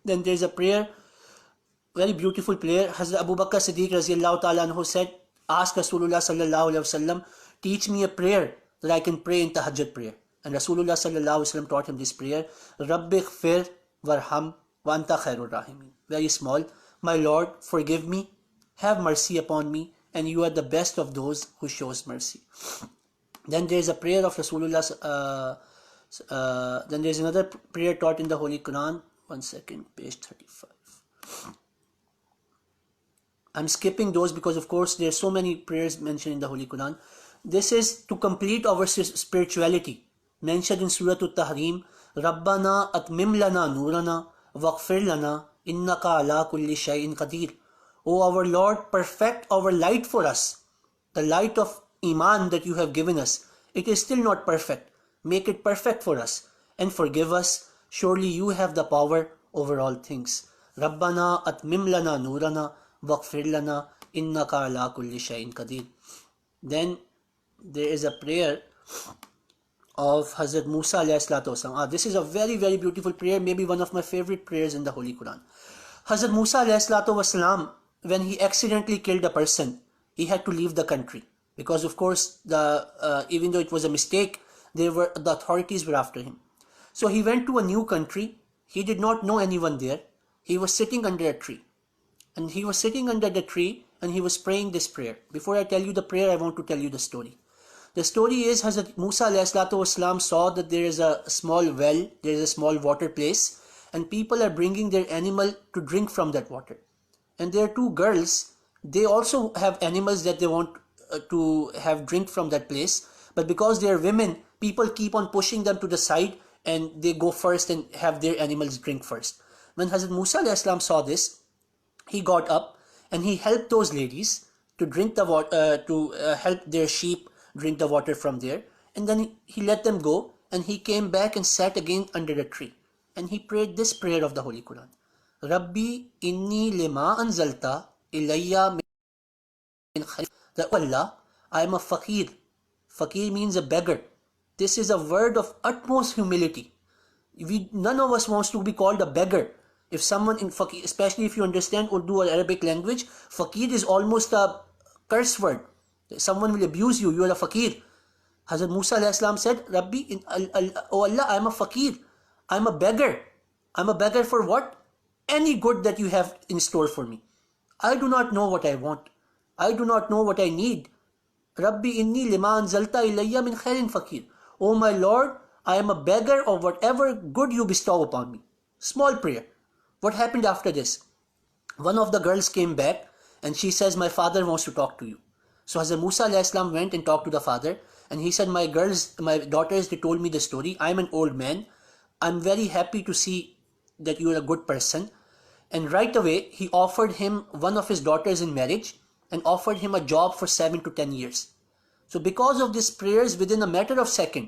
Then there is a prayer, very beautiful prayer. Hazrat Abu Bakr Siddiq radiallahu ta'ala anhu said, ask Rasulullah sallallahu alayhi wasallam, teach me a prayer that I can pray in tahajjud prayer. And Rasulullah sallallahu alayhi wasallam taught him this prayer, Rabbi ghfir warham wa anta khairur rahimin. Very small. My Lord, forgive me, have mercy upon me, and you are the best of those who shows mercy. Then there is a prayer of Rasulullah. Then there is another prayer taught in the Holy Quran. One second, page 35. I'm skipping those because, of course, there are so many prayers mentioned in the Holy Quran. This is to complete our spirituality. Mentioned in Surah At-Tahrim, Rabbana atmim lana nurana waghfir lana innaka ala kulli shay'in qadir. O our Lord, perfect our light for us. The light of Iman that you have given us, it is still not perfect. Make it perfect for us and forgive us. Surely you have the power over all things. Rabbana atmim lana nurana waghfir lana innaka ala kulli shay'in qadir. Then there is a prayer of Hazrat Musa alayhi salatu wasalam. This is a very, very beautiful prayer, maybe one of my favorite prayers in the Holy Quran. Hazrat Musa alayhi salatu wasalam, when he accidentally killed a person, he had to leave the country. Because of course, even though it was a mistake, the authorities were after him. So he went to a new country. He did not know anyone there. He was sitting under a tree. And he was sitting under the tree and he was praying this prayer. Before I tell you the prayer, I want to tell you the story. The story is Hazrat Musa ﷺ saw that there is a small well, there is a small water place, and people are bringing their animal to drink from that water. And there are two girls, they also have animals that they want to have drink from that place, but because they are women, people keep on pushing them to the side and they go first and have their animals drink first. When Hazrat Musa ﷺ saw this, he got up and he helped those ladies to drink the water, to help their sheep drink the water from there, and then he let them go and he came back and sat again under the tree and he prayed this prayer of the Holy Quran. Rabbi inni lima anzalta ilayya min khayr. That Allah, I am a fakir. Fakir means a beggar. This is a word of utmost humility. None of us wants to be called a beggar. If someone in fakir, especially if you understand Urdu or Arabic language, fakir is almost a curse word. Someone will abuse you, you are a fakir. Hazrat Musa ﷺ said, Rabbi, oh Allah, I am a fakir. I am a beggar. I am a beggar for what? Any good that you have in store for me. I do not know what I want. I do not know what I need. Rabbi inni lima anzalta ilayya min khairin fakir. Oh my Lord, I am a beggar of whatever good you bestow upon me. Small prayer. What happened after this? One of the girls came back and she says, my father wants to talk to you. So Hazrat Musa ﷺ went and talked to the father and he said, my daughters, they told me the story. I am an old man. I'm very happy to see that you are a good person. And right away, he offered him one of his daughters in marriage and offered him a job for 7 to 10 years. So because of these prayers, within a matter of second,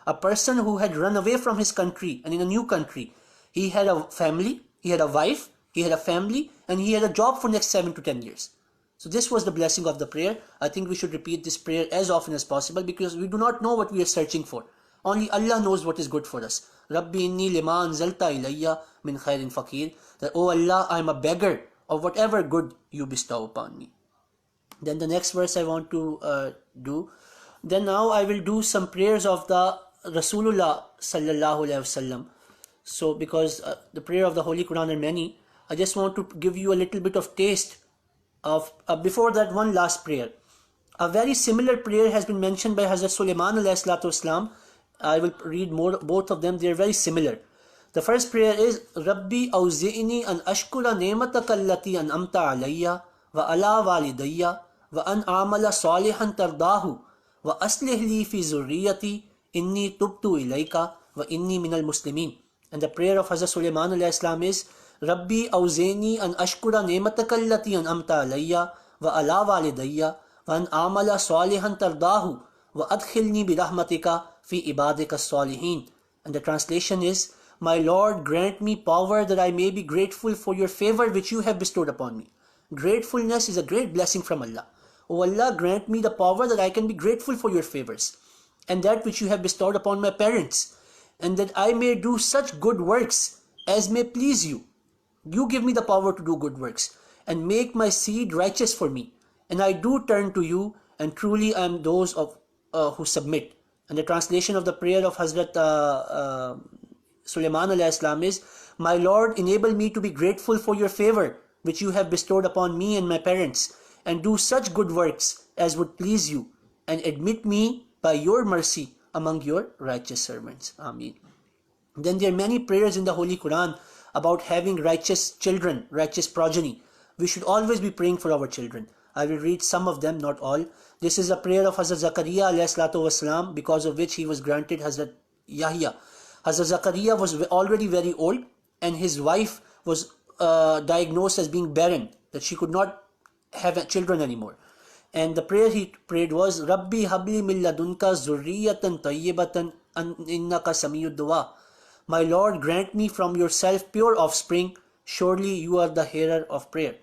a person who had run away from his country and in a new country, he had a family, he had a wife, he had a family, and he had a job for next 7 to 10 years. So this was the blessing of the prayer. I think we should repeat this prayer as often as possible because we do not know what we are searching for. Only Allah knows what is good for us. Rabbi inni lima anzalta ilayya min khairin faqir. That, oh Allah, I am a beggar of whatever good you bestow upon me. Then the next verse I want to do. Then now I will do some prayers of the Rasulullah sallallahu alaihi wasallam. So because the prayer of the Holy Quran are many, I just want to give you a little bit of taste of before that one last prayer. A very similar prayer has been mentioned by Hazrat Sulaiman alayhi salatu wasalam. I will read both of them. They are very similar. The first prayer is Rabbi awzi'ni an ashkura ni'mataka allati an'amta alayya wa ala walidayya wa an amala salihan tardahu wa aslih li fi zurriyati inni tubtu ilayka wa inni minal muslimin. And the prayer of Hazrat Sulaiman alayhi salam is Rabbi awzi'ni an ashkura ni'mataka allati an'amta alayya wa ala walidayya wa an amala salihan tardahu wa adkhilni bi rahmatika fi ibadika salihin. And the translation is, my Lord, grant me power that I may be grateful for your favor which you have bestowed upon me. Gratefulness is a great blessing from Allah. O Allah, grant me the power that I can be grateful for your favors and that which you have bestowed upon my parents, and that I may do such good works as may please you. You give me the power to do good works and make my seed righteous for me. And I do turn to you, and truly I am those of who submit. And the translation of the prayer of Hazrat Sulaiman alayhi salam is, my Lord, enable me to be grateful for your favor which you have bestowed upon me and my parents, and do such good works as would please you, and admit me by your mercy among your righteous servants. Ameen. Then there are many prayers in the Holy Quran about having righteous children, righteous progeny. We should always be praying for our children. I will read some of them, not all. This is a prayer of Hazrat Zakaria alayhi salatu wasalam, because of which he was granted Hazrat Yahya. Hazrat Zakaria was already very old, and his wife was diagnosed as being barren, that she could not have children anymore. And the prayer he prayed was, Rabbi habli min ladunka zurriyatan tayyibatan innaka samiyud dua. My Lord, grant me from yourself pure offspring. Surely you are the hearer of prayer.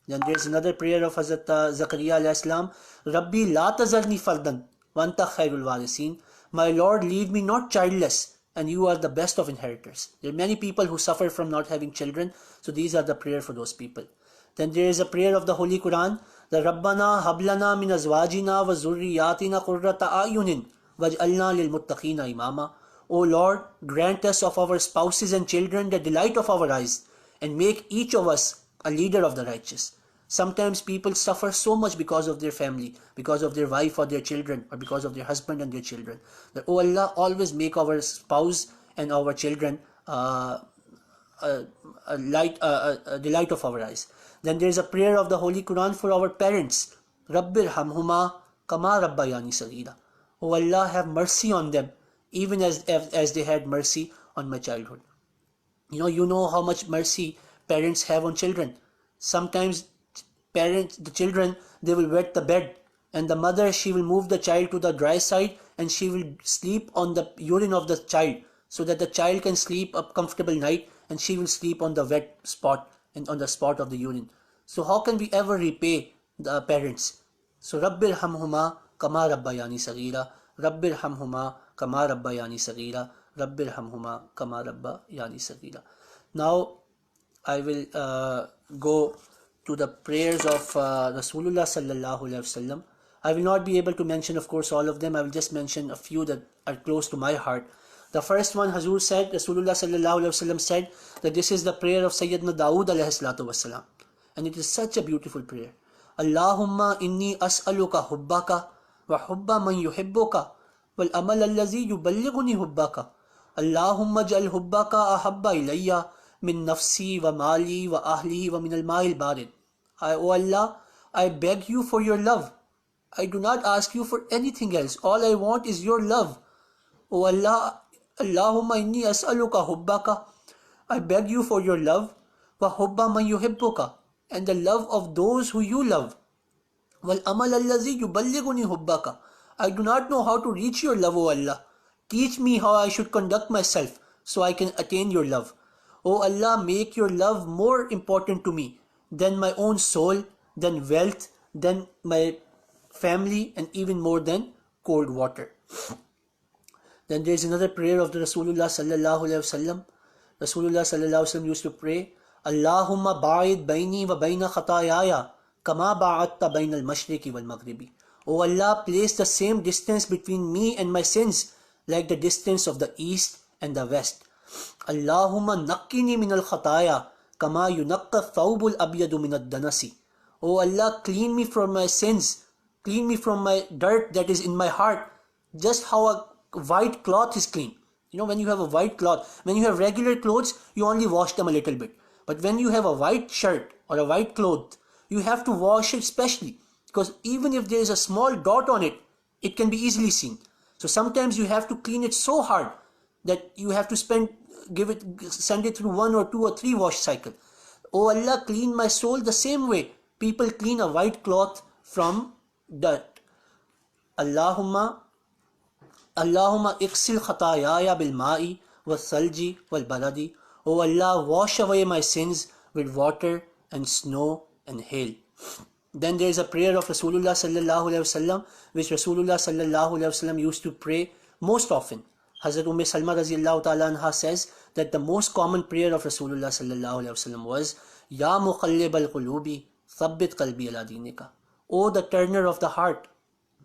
Then there's another prayer of Hazrat Zakaria alayhi salam. Rabbi la tazarni fardan wa anta khairul warisin. My Lord, leave me not childless, and you are the best of inheritors. There are many people who suffer from not having children, so these are the prayer for those people. Then there is a prayer of the Holy Quran, the Rabbana hablana min azwajina wa zurriyatina qurrata ayunin waj'alna lil muttaqina imama. O Lord, grant us of our spouses and children the delight of our eyes, and make each of us a leader of the righteous. Sometimes people suffer so much because of their family, because of their wife or their children, or because of their husband and their children. That, oh Allah, always make our spouse and our children a delight of our eyes. Then there is a prayer of the Holy Quran for our parents. Rabbir hamhuma kama rabbayani saghira. Oh Allah, have mercy on them, even as they had mercy on my childhood. You know how much mercy parents have on children. Sometimes the children, they will wet the bed, and the mother, she will move the child to the dry side, and she will sleep on the urine of the child, so that the child can sleep a comfortable night, and she will sleep on the wet spot and on the spot of the urine. So how can we ever repay the parents? So Rabbir hamhuma kama rabbayani saghira, Rabbir hamhuma kama rabbayani saghira, Rabbir hamhuma kama rabbayani saghira. Now I will go to the prayers of Rasulullah sallallahu alaihi wasallam. I will not be able to mention, of course, all of them. I will just mention a few that are close to my heart. The first one, Hazur said, Rasulullah sallallahu alaihi wasallam said that this is the prayer of Sayyidina Dawood alayhi salatu wasalam, and it is such a beautiful prayer. Allahumma inni as'aluka hubbaka wa hubba man yuhibbuka wal amal allazi yuballighuni hubbaka. Allahumma ja'al hubbaka ahabba ilayya min nafsi wa mali wa ahli wa min al-ma'il barid. O Allah, I beg you for your love. I do not ask you for anything else. All I want is your love. O Allah, Allahumma inni as'aluka hubbaka. I beg you for your love. Wa hubba man yuhibbuka. And the love of those who you love. Wal amal allazi yuballighuni hubbaka. I do not know how to reach your love, O Allah. Teach me how I should conduct myself so I can attain your love. O Allah, make your love more important to me than my own soul, than wealth, than my family, and even more than cold water. Then there is another prayer of the Rasulullah sallallahu alaihi wasallam. Rasulullah sallallahu alaihi wasallam used to pray, Allahumma ba'id baini wa baina khatayaya kama ba'adta baina al-mashriqi wal maghribi. O Allah, place the same distance between me and my sins like the distance of the east and the west. Allahumma naqqini min al-khataya kama yunaqqa thawbul abyadu min ad-danasi. O Allah, clean me from my sins, clean me from my dirt that is in my heart, just how a white cloth is clean. You know, when you have a white cloth, when you have regular clothes, you only wash them a little bit. But when you have a white shirt or a white cloth, you have to wash it specially, because even if there is a small dot on it, it can be easily seen. So sometimes you have to clean it so hard that you have to send it through 1 or 2 or 3 wash cycle. O Allah, clean my soul the same way people clean a white cloth from dirt. Allahumma iksil khatayaya bil ma'i wal salji wal baradi. O Allah, wash away my sins with water and snow and hail. Then there is a prayer of Rasulullah sallallahu alaihi wasallam, which Rasulullah sallallahu alaihi wasallam used to pray most often. Hazrat Salma radhiyallahu ta'ala anha says that the most common prayer of Rasulullah sallallahu alaihi wasallam was, Ya muqallib al-qulubi thabbit qalbi ala dinika. O the turner of the heart,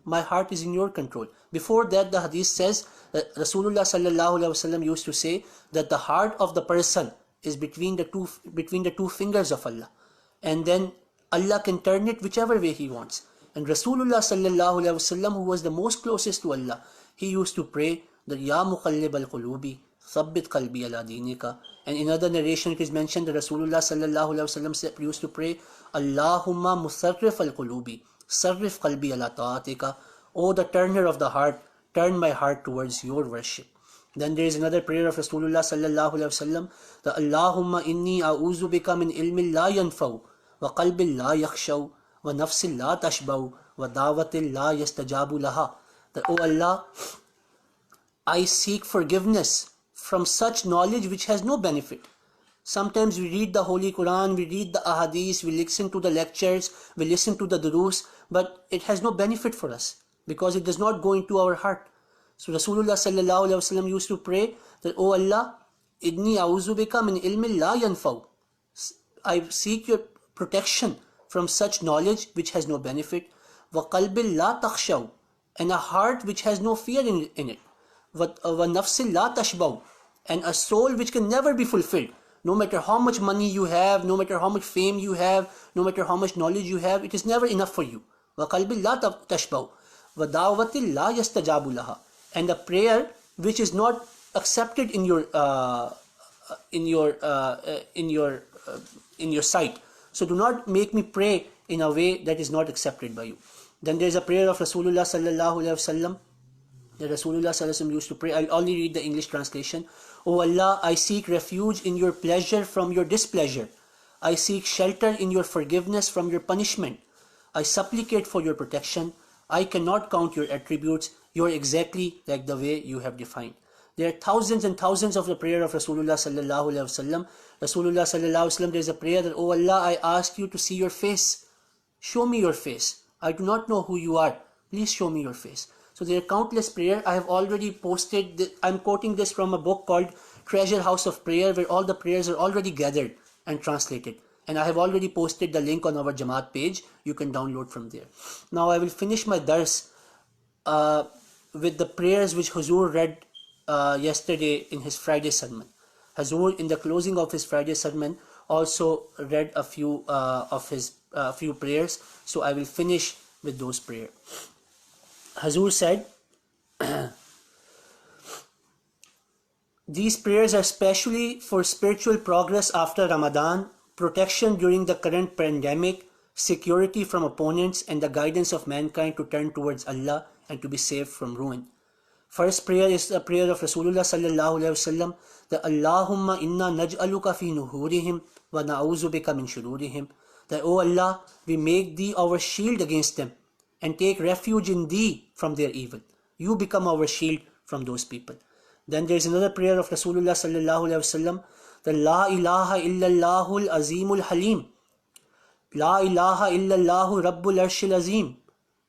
my heart is in your control. Before that, the hadith says that Rasulullah sallallahu alaihi wasallam used to say that the heart of the person is between the two fingers of Allah, and then Allah can turn it whichever way He wants. And Rasulullah sallallahu alaihi wasallam, who was the most closest to Allah, he used to pray that Ya muqallib al-qulubi thabbit qalbi ala dinika. And in another narration it is mentioned that Rasulullah sallallahu alaihi wasallam used to pray, Allahumma musarrif al-qulubi sarrif qalbi ala ta'atika. O the turner of the heart, turn my heart towards your worship. Then there is another prayer of Rasulullah sallallahu alaihi wasallam, that Allahumma inni a'udhu bika min ilmin la yanfaw wa qalbin la yakhshaw wa nafsin la tashbaw wa dawatin la yastajabu laha. That, O Allah, I seek forgiveness from such knowledge which has no benefit. Sometimes we read the Holy Quran, we read the ahadith, we listen to the lectures, we listen to the durus, but it has no benefit for us because it does not go into our heart. So Rasulullah sallallahu alaihi wasallam used to pray that, O Allah, inni a'udhu bika min ilmin la yanfaw. I seek your protection from such knowledge which has no benefit. Wa qalbil la takhshaw, and a heart which has no fear in it. Wa nafsin la tashbaw, and a soul which can never be fulfilled. No matter how much money you have, no matter how much fame you have, no matter how much knowledge you have, it is never enough for you. Wa qalbil la tashbaw wa da'watin la yastajabu laha, and a prayer which is not accepted in your sight. So do not make me pray in a way that is not accepted by you. Then there is a prayer of Rasulullah sallallahu alaihi wasallam that Rasulullah sallallahu alaihi wasallam used to pray. I'll only read the English translation. O Allah, I seek refuge in your pleasure from your displeasure. I seek shelter in your forgiveness from your punishment. I supplicate for your protection. I cannot count your attributes. You are exactly like the way you have defined. There are thousands and thousands of the prayer of Rasulullah sallallahu alaihi wasallam. Rasulullah sallallahu alaihi wasallam, there is a prayer that, O Allah, I ask you to see your face. Show me your face. I do not know who you are. Please show me your face. So there are countless prayers. I have already posted, I'm quoting this from a book called Treasure House of Prayer, where all the prayers are already gathered and translated. And I have already posted the link on our Jamaat page. You can download from there. Now I will finish my dars with the prayers which Huzur read yesterday in his Friday sermon. Huzur, in the closing of his Friday sermon, also read a few of his few prayers. So I will finish with those prayers. Huzur said, these prayers are specially for spiritual progress after Ramadan, protection during the current pandemic, security from opponents, and the guidance of mankind to turn towards Allah and to be saved from ruin. First prayer is a prayer of Rasulullah sallallahu alaihi wasallam, that Allahumma inna naj'aluka fi nuhurihim wa na'uzu bika min shururihim. That, O Allah, we make Thee our shield against them and take refuge in Thee from their evil. You become our shield from those people. Then there is another prayer of Rasulullah sallallahu alaihi wasallam, the La ilaha illallahul azimul halim, La ilaha illallahu rabbul arshil azim,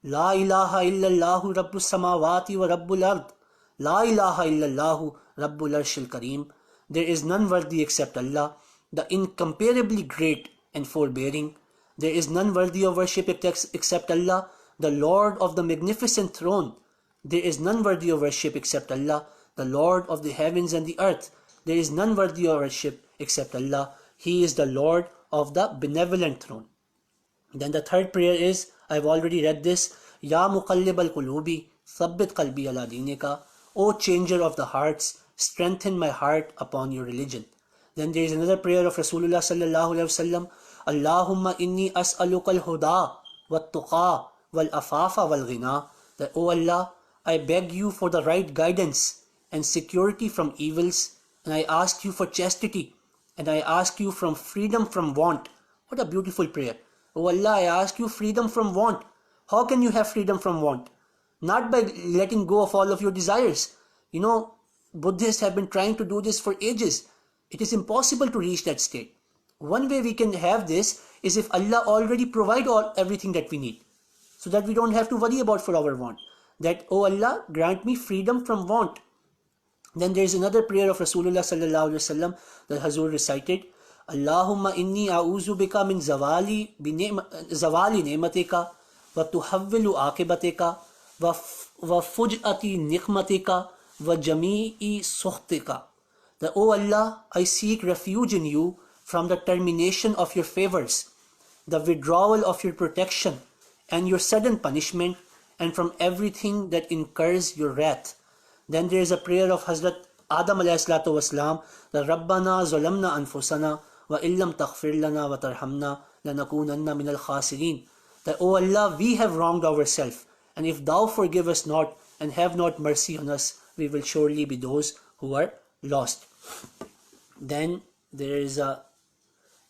La ilaha illallahu rabbus samawati wa rabbul ard, La ilaha illallahu Rabbul Arshil Kareem. There is none worthy except Allah, the incomparably great and forbearing. There is none worthy of worship except Allah, the Lord of the magnificent throne. There is none worthy of worship except Allah, the Lord of the heavens and the earth. There is none worthy of worship except Allah. He is the Lord of the benevolent throne. Then the third prayer is, I've already read this, Ya Muqallib al-Qulubi, Thabbit Qalbi ala Dinika. O changer of the hearts, strengthen my heart upon your religion. Then there is another prayer of Rasulullah sallallahu alaihi wasallam, Allahumma inni as'aluka al-huda wat-tuqa wal-afafa wal-ghina. That, O Allah, I beg you for the right guidance and security from evils, and I ask you for chastity, and I ask you from freedom from want. What a beautiful prayer. Oh Allah, I ask you freedom from want. How can you have freedom from want? Not by letting go of all of your desires. You know, Buddhists have been trying to do this for ages. It is impossible to reach that state. One way we can have this is if Allah already provide everything that we need, so that we don't have to worry about for our want. That, oh Allah, grant me freedom from want. Then there is another prayer of Rasulullah sallallahu alaihi wasallam that Hazur recited, Allahumma inni a'uzu bika min zawali ni'matika wa tuhawwilu akibatika wa fuj'ati niqmatika wa jami'i sukhtika. That, O Allah, I seek refuge in you from the termination of your favors, the withdrawal of your protection, and your sudden punishment, and from everything that incurs your wrath. Then there is a prayer of Hazrat Adam alayhi salatu wasalam, that Rabbana zalamna anfusana wa illam taghfir lana wa tarhamna lanakunanna minal khasirin. That, O Allah, we have wronged ourselves, and if thou forgive us not and have not mercy on us, we will surely be those who are lost. Then there is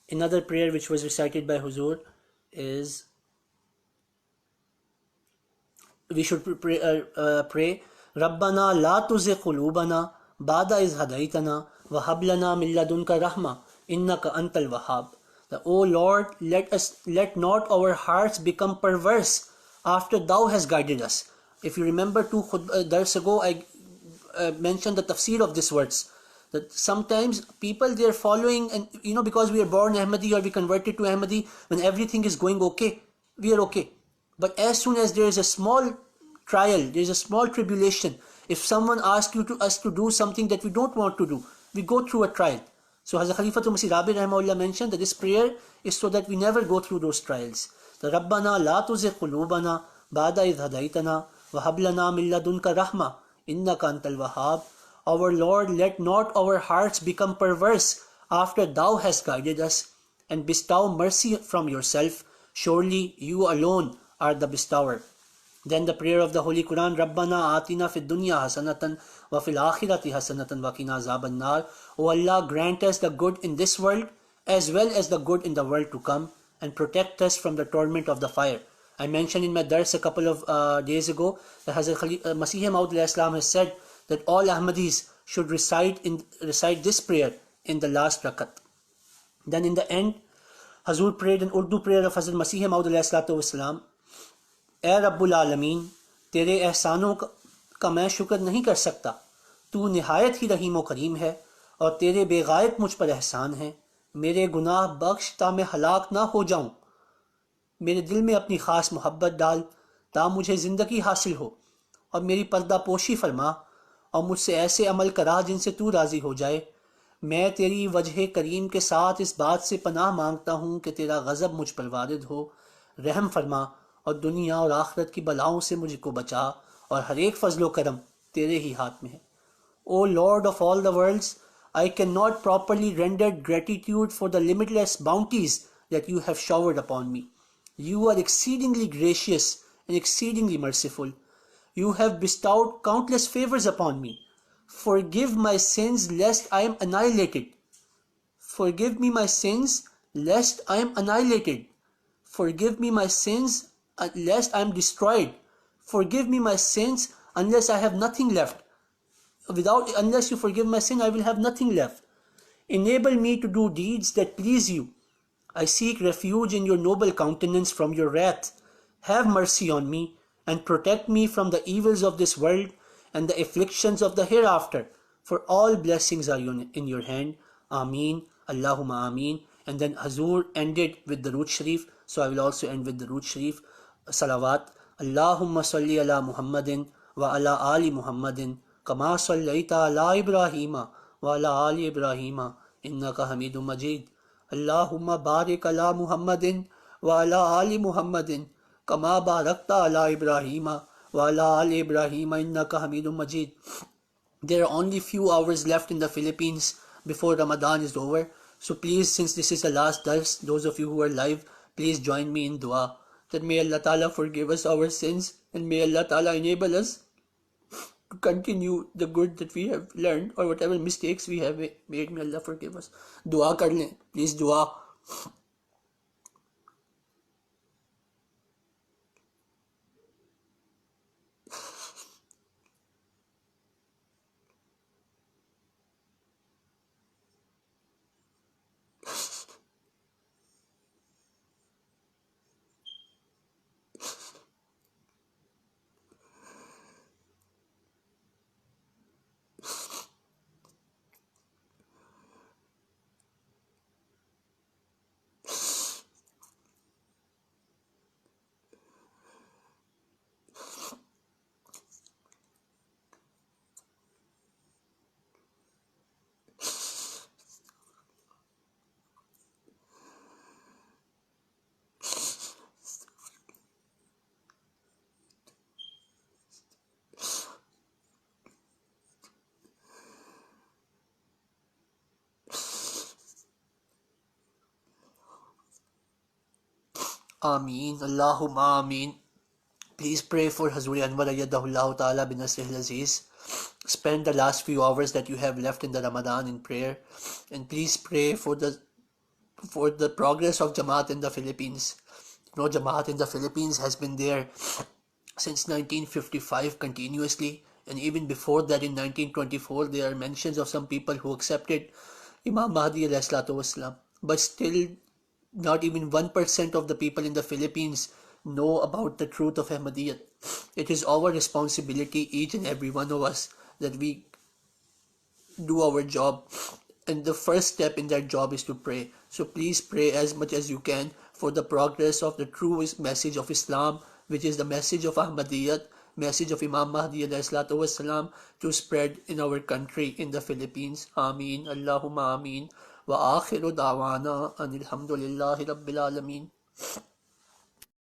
another prayer which was recited by Huzur is, we should pray Rabbana la tuzigh qulubana ba'da iz hadaytana wa hab lana min ladunka rahma innaka antal wahhab. That, O Lord, let not our hearts become perverse after thou hast guided us. If you remember 2 dars ago, I mentioned the tafsir of these words, that sometimes people, they are following, and you know, because we are born Ahmadi or we converted to Ahmadi, when everything is going okay, we are okay. But as soon as there is a small trial, there is a small tribulation, if someone asks us to do something that we don't want to do, we go through a trial. So Hazrat Khalifatul Masih Rabi Rahimahullah mentioned that this prayer is so that we never go through those trials. The Rabbana la tuzigh qulubana ba'da idh hadaytana wa hab lana min ladunka rahma innaka antal wahhab. Our Lord, let not our hearts become perverse after thou hast guided us, and bestow mercy from yourself. Surely you alone are the bestower. Then the prayer of the Holy Quran, Rabbana atina fid dunya hasanatan wa fil akhirati hasanatan wa qina azaban nar. O Allah, grant us the good in this world as well as the good in the world to come, and protect us from the torment of the fire. I mentioned in my dars a couple of days ago that Hazrat Masih Maud Islam has said that all Ahmadis should recite this prayer in the last rakat. Then in the end, Hazur prayed an Urdu prayer of Hazrat Masih Maud Islam, ए रब्बुल आलमीन, तेरे एहसानों का मैं शुक्र नहीं कर सकता, तू निहायत ही रहीम व करीम है और तेरे बेगायत मुझ पर एहसान है। मेरे गुनाह बख्श ता मैं हलाक ना हो जाऊं, मेरे दिल में अपनी ख़ास मोहब्बत डाल ता मुझे ज़िंदगी हासिल हो, और मेरी पर्दा पोशी फरमा और मुझसे ऐसे अमल करा जिनसे तू राज़ी हो जाए। मैं तेरी वजह करीम के साथ इस बात से पनाह मांगता हूँ कि तेरा गज़ब मुझ पर वारिद हो, रहम फरमा और दुनिया और आखिरत की बलाओं से मुझको बचा, और हर एक फजलो करम तेरे ही हाथ में है। O Lord of all the worlds, I cannot properly render gratitude for the limitless bounties that you have showered upon me. You are exceedingly gracious and exceedingly merciful. You have bestowed countless favors upon me. Forgive my sins lest I am annihilated. Forgive me my sins lest I am annihilated. Forgive me my sins lest I am destroyed. Forgive me my sins unless I have nothing left. Unless you forgive my sin, I will have nothing left. Enable me to do deeds that please you. I seek refuge in your noble countenance from your wrath. Have mercy on me and protect me from the evils of this world and the afflictions of the hereafter. For all blessings are in your hand. Ameen. Allahumma Ameen. And then Hazur ended with the Root Sharif, so I will also end with the Root Sharif. Salawat. Allahumma salli ala Muhammadin wa ala ali Muhammadin kama sallaita ala Ibrahima wa ala ali Ibrahima innaka Hamidum Majid. Allahumma barik ala Muhammadin wa ala ali Muhammadin kama barakta ala Ibrahima wa ala ali Ibrahima innaka Hamidum Majid. There are only few hours left in the Philippines before Ramadan is over. So please, since this is the last dars, those of you who are live, please join me in dua. That may Allah Ta'ala forgive us our sins and may Allah Ta'ala enable us to continue the good that we have learned or whatever mistakes we have made. May Allah forgive us. Dua kar le. Please dua. Ameen. Allahumma Ameen. Please pray for Hazuri Anwar Ayyadahullah Ta'ala bin Nasrihil Aziz. Spend the last few hours that you have left in the Ramadan in prayer. And please pray for the progress of Jamaat in the Philippines. You know, Jamaat in the Philippines has been there since 1955 continuously. And even before that in 1924, there are mentions of some people who accepted Imam Mahdi alayhi salatu wasalam. But still, not even 1% of the people in the Philippines know about the truth of Ahmadiyyat. It is our responsibility, each and every one of us, that we do our job. And the first step in that job is to pray. So please pray as much as you can for the progress of the truest message of Islam, which is the message of Ahmadiyyat, message of Imam Mahdi alayhi salatu wasalam, to spread in our country, in the Philippines. Ameen. Allahumma Ameen. Wa akhiru da'wana anil hamdulillahi rabbil alameen.